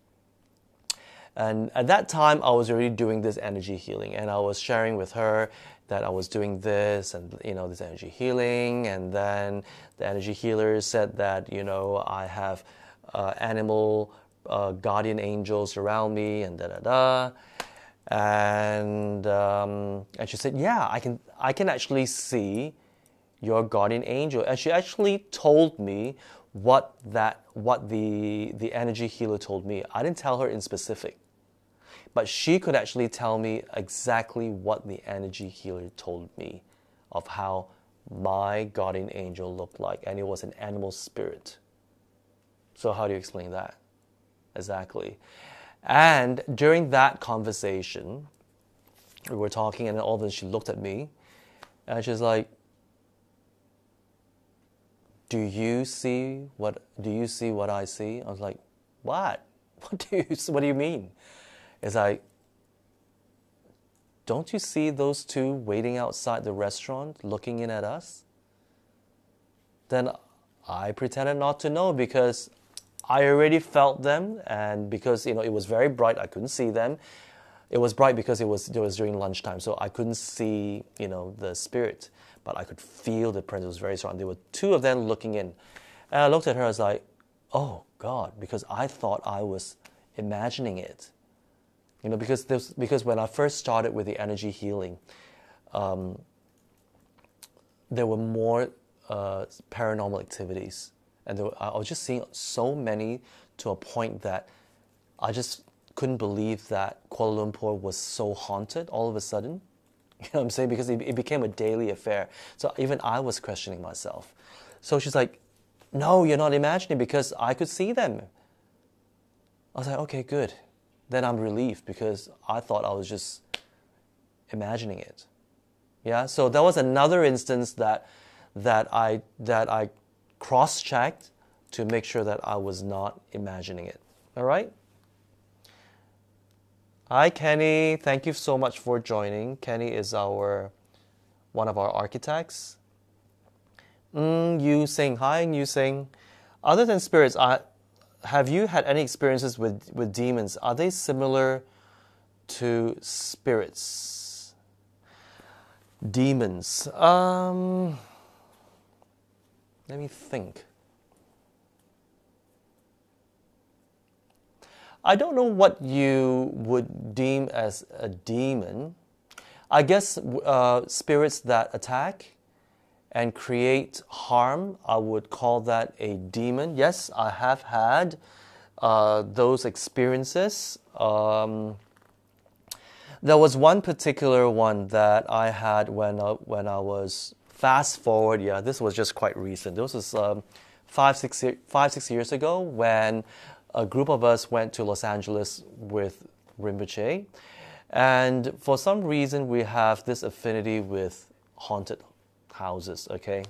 And at that time, I was already doing this energy healing, and I was sharing with her that I was doing this and, this energy healing. And then the energy healer said that, I have animal guardian angels around me and da-da-da. And she said, yeah, I can actually see your guardian angel. And she actually told me what the energy healer told me. I didn't tell her in specific, but she could actually tell me exactly what the energy healer told me of how my guardian angel looked like, and it was an animal spirit. So how do you explain that? Exactly. And during that conversation, we were talking, and then all of a sudden she looked at me, and she's like, Do you see what I see? I was like, what? What do you mean? It's like, don't you see those two waiting outside the restaurant looking in at us? Then I pretended not to know, because I already felt them, and because it was very bright, I couldn't see them. It was bright because it was during lunchtime, so I couldn't see the spirit, but I could feel the presence was very strong. There were two of them looking in, and I looked at her. I was like, "Oh God," because I thought I was imagining it. Because when I first started with the energy healing, there were more paranormal activities, and I was just seeing so many, to a point that I just couldn't believe that Kuala Lumpur was so haunted all of a sudden. You know what I'm saying? Because it became a daily affair. So even I was questioning myself. So she's like, "No, you're not imagining, because I could see them." I was like, "Okay, good. then I'm relieved because I thought I was just imagining it. Yeah, so that was another instance that I cross-checked to make sure that I was not imagining it. All right? Hi, Kenny. Thank you so much for joining. Kenny is one of our architects. You sing. Hi, you sing. Other than spirits, have you had any experiences with demons? Are they similar to spirits? Demons. Let me think. I don't know what you would deem as a demon. I guess spirits that attack and create harm, I would call that a demon. Yes, I have had those experiences. There was one particular one that I had when I was fast forward. Yeah, this was just quite recent. This was 5-6 years ago when a group of us went to Los Angeles with Rinpoche. And for some reason, we have this affinity with haunted houses, okay?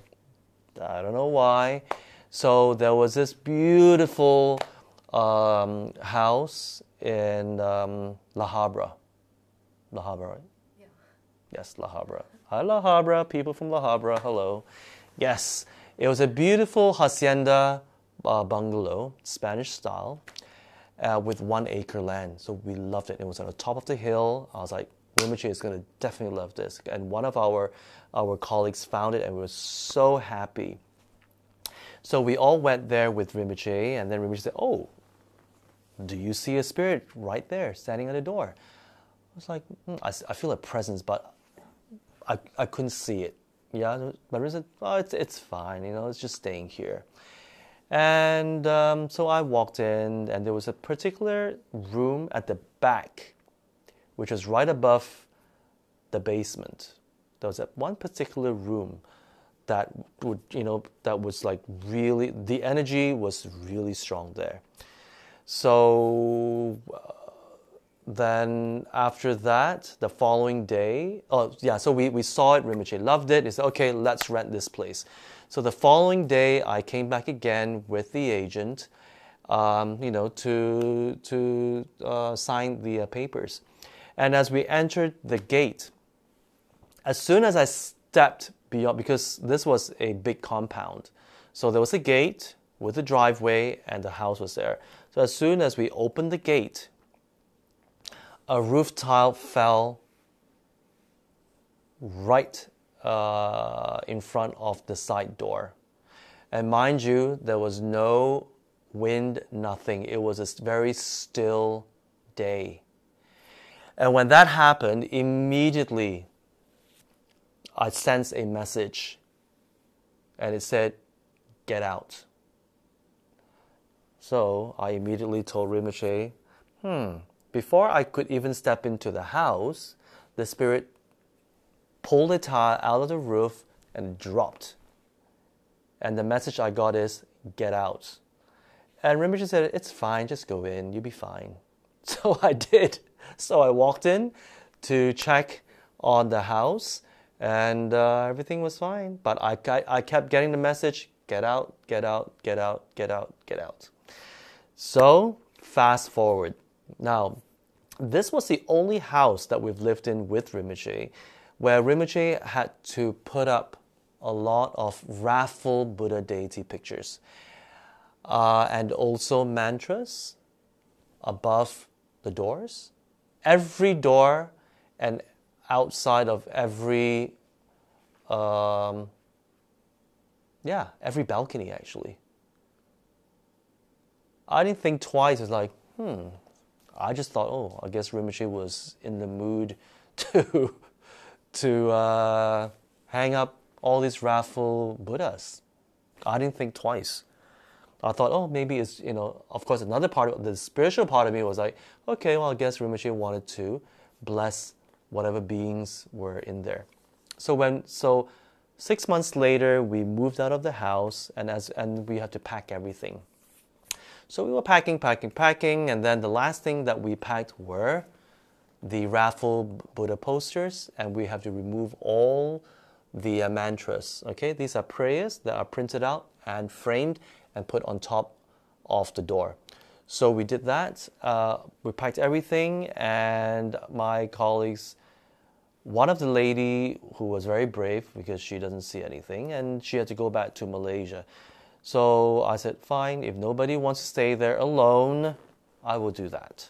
I don't know why. So there was this beautiful house in La Habra. La Habra, right? Yeah. Yes, La Habra. Hi, La Habra. People from La Habra, hello. Yes, it was a beautiful hacienda bungalow, Spanish style, with 1 acre land. So we loved it. It was on the top of the hill. I was like, Rinpoche is going to definitely love this. And one of our colleagues found it, and we were so happy. So we all went there with Rinpoche, and then Rinpoche said, oh, do you see a spirit right there standing at the door? I was like, I feel a presence, but I couldn't see it. Yeah, but Rinpoche said, oh, it's fine. It's just staying here. And so I walked in, and there was a particular room at the back, which was right above the basement. There was one particular room that that was like really, the energy was really strong there. So then after that, the following day, so we saw it, Rinpoche loved it. He said, okay, let's rent this place. So the following day, I came back again with the agent, to sign the papers. And as we entered the gate, as soon as I stepped beyond, because this was a big compound, so there was a gate with a driveway and the house was there. So as soon as we opened the gate, a roof tile fell right in front of the side door. And mind you, there was no wind, nothing. It was a very still day. And when that happened, immediately I sensed a message, and it said, get out. So I immediately told Rinpoche, before I could even step into the house, the spirit pulled a tile out of the roof and dropped. And the message I got is, get out. And Rinpoche said, it's fine, just go in, you'll be fine. So I did. So I walked in to check on the house, and everything was fine. But I kept getting the message, get out, get out, get out, get out, get out. So fast forward. Now, this was the only house that we've lived in with Rinpoche where Rinpoche had to put up a lot of wrathful Buddha deity pictures and also mantras above the doors. Every door and outside of every balcony actually. I didn't think twice. It's like, I just thought, I guess Rinpoche was in the mood to hang up all these wrathful Buddhas. I didn't think twice. I thought, maybe it's, of course, another part of the spiritual part of me was like, okay, well, I guess Rinpoche wanted to bless whatever beings were in there. So 6 months later, we moved out of the house and we had to pack everything. So we were packing, and then the last thing that we packed were the raffle Buddha posters, and we have to remove all the mantras. Okay, these are prayers that are printed out and framed and put on top of the door. So we did that. We packed everything, and my colleagues, one of the lady who was very brave because she doesn't see anything, and she had to go back to Malaysia. So I said, fine, if nobody wants to stay there alone, I will do that,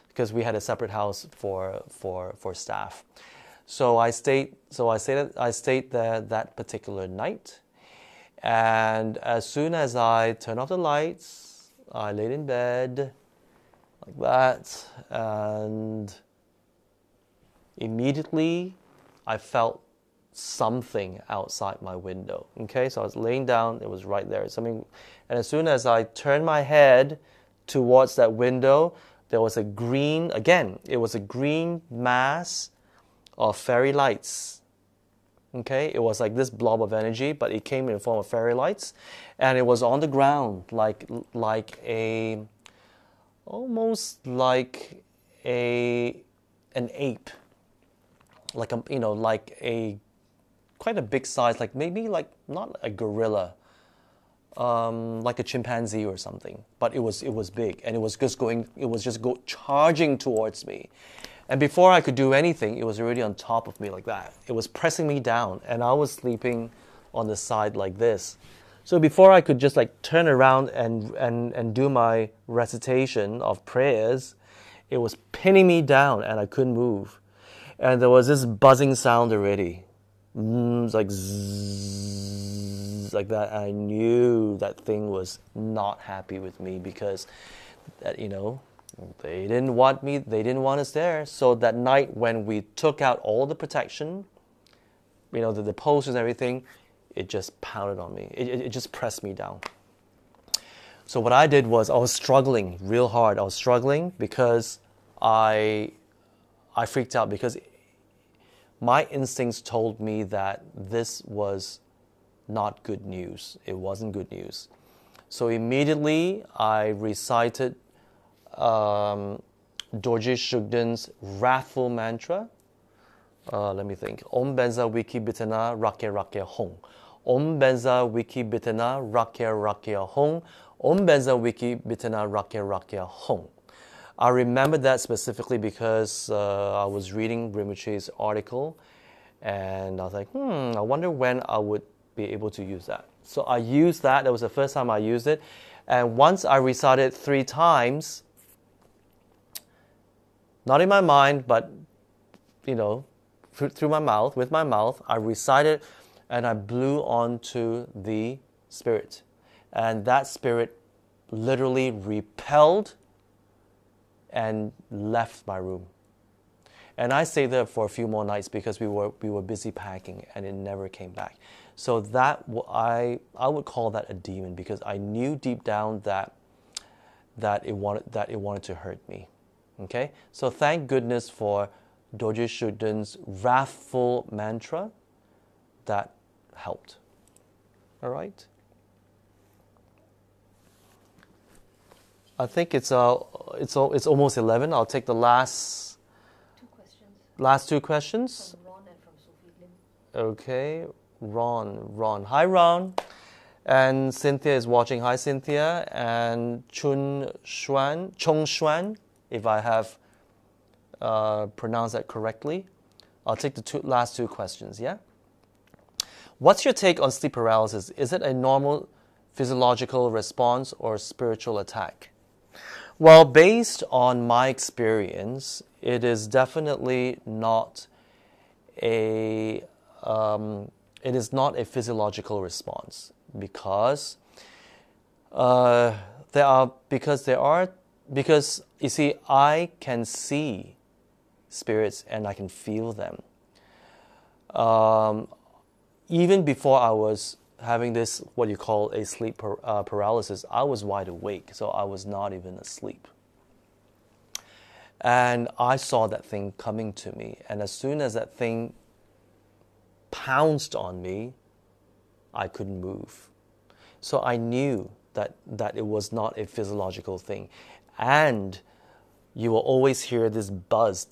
because we had a separate house for staff. So I stayed there that particular night, and as soon as I turned off the lights, I laid in bed like that, and immediately I felt something outside my window. Okay, so I was laying down, it was right there. Something, and as soon as I turned my head towards that window, there was a green mass of fairy lights. Okay, it was like this blob of energy, but it came in the form of fairy lights, and it was on the ground almost like an ape, like a quite a big size, like maybe like not a gorilla, like a chimpanzee or something, but it was big, and it was just charging towards me, and before I could do anything, it was already on top of me like that. It was pressing me down, and I was sleeping on the side like this. So before I could just like turn around and do my recitation of prayers, it was pinning me down, and I couldn't move, and there was this buzzing sound already. It's like zzz, like that. I knew that thing was not happy with me, because that, they didn't want me, they didn't want us there. So that night when we took out all the protection, the posters and everything, it just pounded on me. It just pressed me down. So what I did was I was struggling real hard. I was struggling because I freaked out, because my instincts told me that this was not good news. It wasn't good news. So immediately I recited Dorje Shugden's wrathful mantra. Let me think. Om Benza Wiki Bitana Rakya Rakya Hong. Om Benza Wiki Bitana Rakya Rakya Hong. Om Benza Wiki Bitana Rakya Rakya Hong. I remember that specifically because I was reading Rinpoche's article, and I was like, I wonder when I would be able to use that. So I used that. That was the first time I used it. And once I recited 3 times, not in my mind, but, through my mouth, with my mouth, I recited, and I blew onto the spirit. And that spirit literally repelled and left my room. And I stayed there for a few more nights because we were busy packing, and it never came back. So that I would call that a demon, because I knew deep down that it wanted to hurt me. Okay? So thank goodness for Dorje Shugden's wrathful mantra. That helped. All right? I think it's almost 11. I'll take the last 2 questions. From Ron and from Sophie Lim. Okay, Ron. Hi, Ron. And Cynthia is watching. Hi, Cynthia. And Chong Xuan, if I have pronounced that correctly. I'll take the last 2 questions, yeah? What's your take on sleep paralysis? Is it a normal physiological response or spiritual attack? Well, based on my experience, it is definitely not a physiological response, because you see, I can see spirits and I can feel them. Even before I was having this, what you call a sleep paralysis, I was wide awake, so I was not even asleep. And I saw that thing coming to me, and as soon as that thing pounced on me, I couldn't move. So I knew that it was not a physiological thing. And you will always hear this buzz.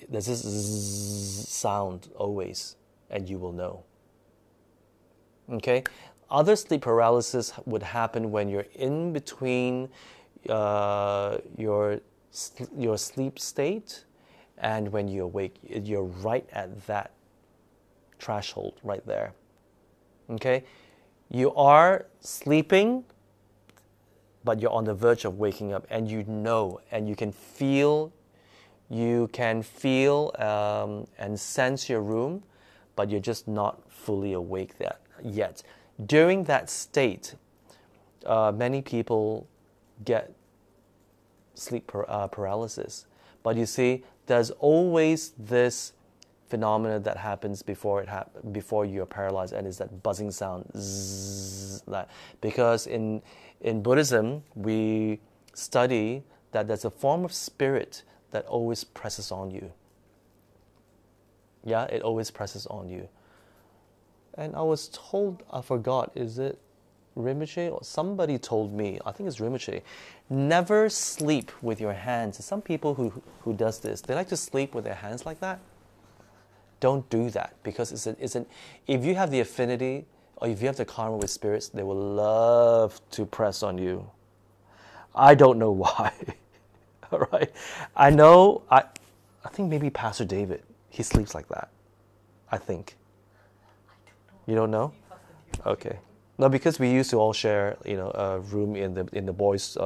There's this zzz sound always, and you will know. Okay? Other sleep paralysis would happen when you're in between your sleep state and when you awake. You're right at that threshold right there. Okay? You are sleeping, but you're on the verge of waking up, and you know, and you can feel and sense your room, but you're just not fully awake yet. During that state, many people get sleep paralysis. But you see, there's always this phenomena that happens before you're paralyzed, and it's that buzzing sound. Zzz, because in Buddhism, we study that there's a form of spirit that always presses on you. Yeah, it always presses on you. And I was told, I forgot, is it Rinpoche? Or somebody told me, I think it's Rinpoche, never sleep with your hands. Some people who does this, they like to sleep with their hands like that. Don't do that, because if you have the affinity or if you have the karma with spirits, they will love to press on you. I don't know why. All right. I know, I think maybe Pastor David, he sleeps like that. I think. You don't know? Okay. No, because we used to all share, a room in the boys'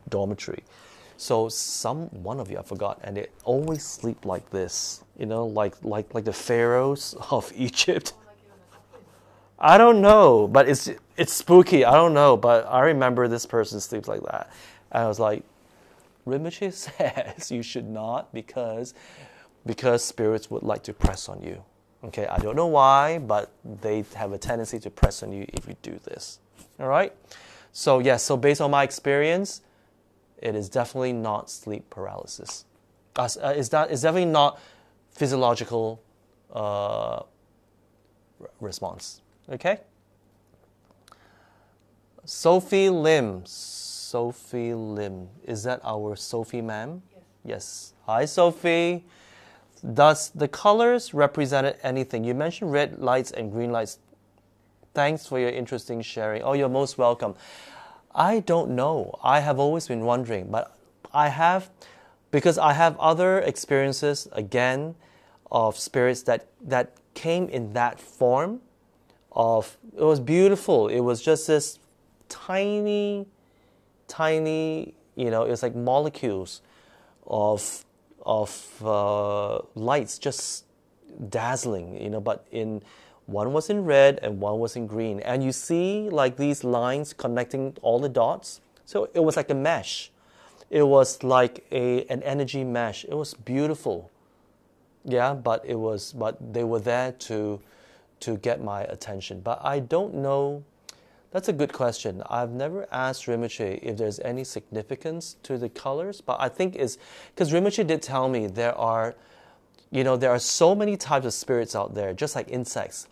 dormitory. So one of you, I forgot, and they always sleep like this, like the pharaohs of Egypt. I don't know, but it's spooky. I don't know, but I remember this person sleeps like that, and I was like, Rinpoche says you should not, because spirits would like to press on you. Okay, I don't know why, but they have a tendency to press on you if you do this. All right? So yes, so based on my experience, it is definitely not sleep paralysis. It's definitely not physiological response. Okay? Sophie Lim. Sophie Lim. Is that our Sophie ma'am? Yes. Hi, Sophie. Does the colors represent anything? You mentioned red lights and green lights. Thanks for your interesting sharing. Oh, you're most welcome. I don't know. I have always been wondering, but because I have other experiences, again, of spirits that came in that form it was beautiful. It was just this tiny, it was like molecules of lights, just dazzling, but one was in red and one was in green. And you see like these lines connecting all the dots. So it was like a mesh. It was like an energy mesh. It was beautiful. Yeah, but they were there to get my attention. But I don't know. That's a good question. I've never asked Rinpoche if there's any significance to the colors, but I think it's because Rinpoche did tell me there are so many types of spirits out there, just like insects.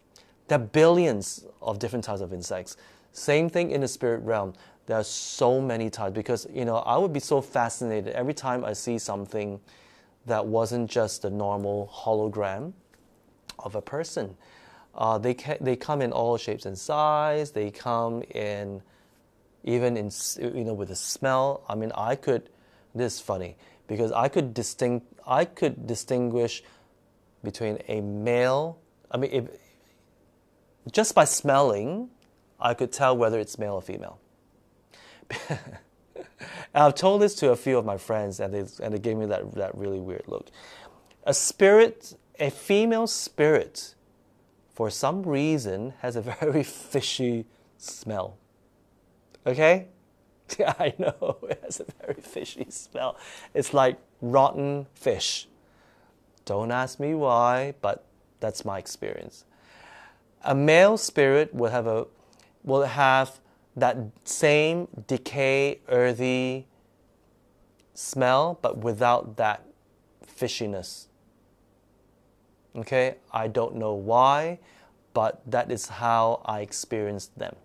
There are billions of different types of insects. Same thing in the spirit realm. There are so many types because, I would be so fascinated every time I see something that wasn't just a normal hologram of a person. They come in all shapes and size. They come in even in with the smell. I mean, this is funny because I could distinguish between a male. I mean, just by smelling, I could tell whether it's male or female. And I've told this to a few of my friends, and they gave me that really weird look. A female spirit, for some reason, has a very fishy smell. Okay? Yeah, I know, it has a very fishy smell. It's like rotten fish. Don't ask me why, but that's my experience. A male spirit will have that same decay, earthy smell, but without that fishiness. Okay? I don't know why, but that is how I experienced them.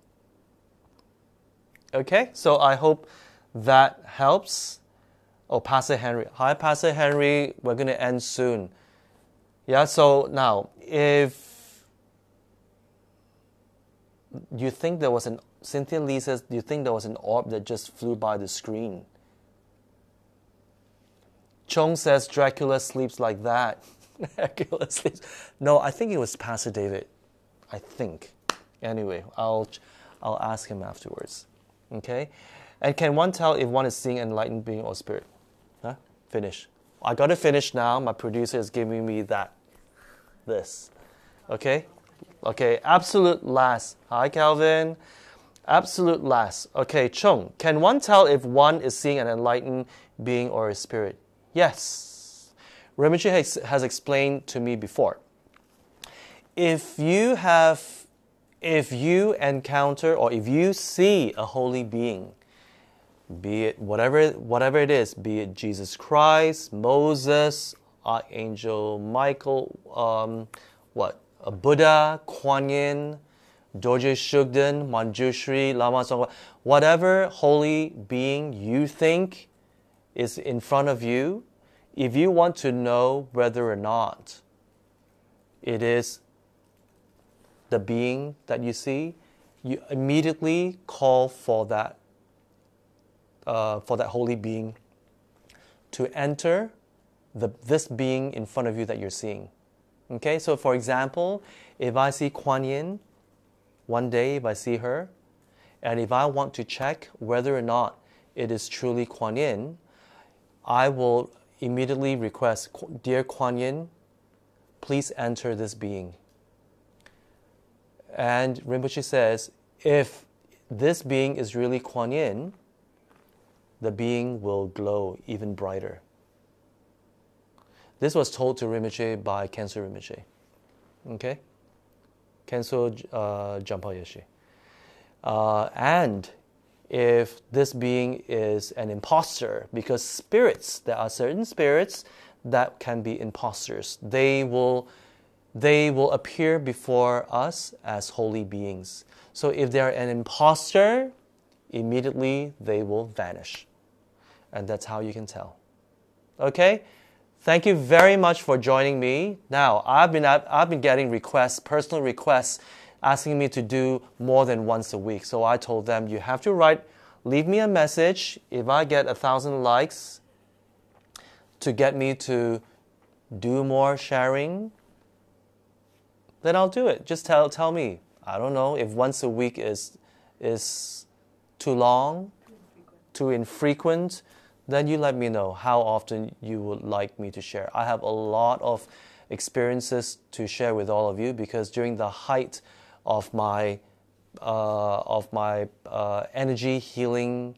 Okay, so I hope that helps. Oh, Pastor Henry. Hi, Pastor Henry. We're going to end soon. Yeah, so now, if you think there was Cynthia Lee says, do you think there was an orb that just flew by the screen? Chong says, Dracula sleeps like that. Dracula sleeps. No, I think it was Pastor David. I think. Anyway, I'll ask him afterwards. Okay? And can one tell if one is seeing enlightened being or spirit? Huh? Finish. I got to finish now. My producer is giving me this. Okay? Okay, absolute last. Hi, Calvin. Absolute last. Okay, Chung, can one tell if one is seeing an enlightened being or a spirit? Yes. Rinpoche has explained to me before. If you encounter or if you see a holy being, be it whatever it is, be it Jesus Christ, Moses, Archangel Michael, a Buddha, Kuan Yin, Dorje Shugden, Manjushri, Lama Tsongkhapa, whatever holy being you think is in front of you, if you want to know whether or not it is the being that you see, you immediately call for that holy being to enter this being in front of you that you're seeing. Okay, so for example, if I see Kuan Yin, one day if I see her, and if I want to check whether or not it is truly Kuan Yin, I will immediately request, Dear Kuan Yin, please enter this being. And Rinpoche says, if this being is really Kuan Yin, the being will glow even brighter. This was told to Rinpoche by Khenso Rinpoche. Okay? Khenso Jampa Yeshe. And if this being is an imposter, because there are certain spirits that can be imposters. They will appear before us as holy beings. So if they're an imposter, immediately they will vanish. And that's how you can tell. Okay? Thank you very much for joining me. Now, I've been getting requests, personal requests, asking me to do more than once a week. So I told them, you have to leave me a message. If I get 1,000 likes to get me to do more sharing, then I'll do it. Just tell me. I don't know if once a week is too long, too infrequent, then you let me know how often you would like me to share. I have a lot of experiences to share with all of you because during the height of my energy healing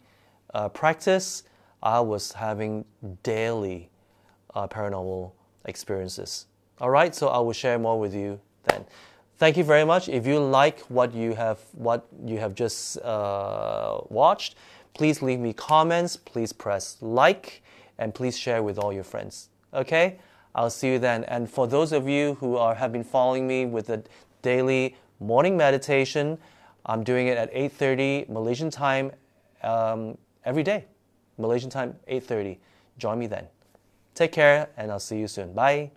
practice, I was having daily paranormal experiences. All right, so I will share more with you then. Thank you very much. If you like what you have just watched, please leave me comments, please press like, and please share with all your friends. Okay? I'll see you then. And for those of you who have been following me with the daily morning meditation, I'm doing it at 8:30 Malaysian time every day. Malaysian time, 8:30. Join me then. Take care, and I'll see you soon. Bye.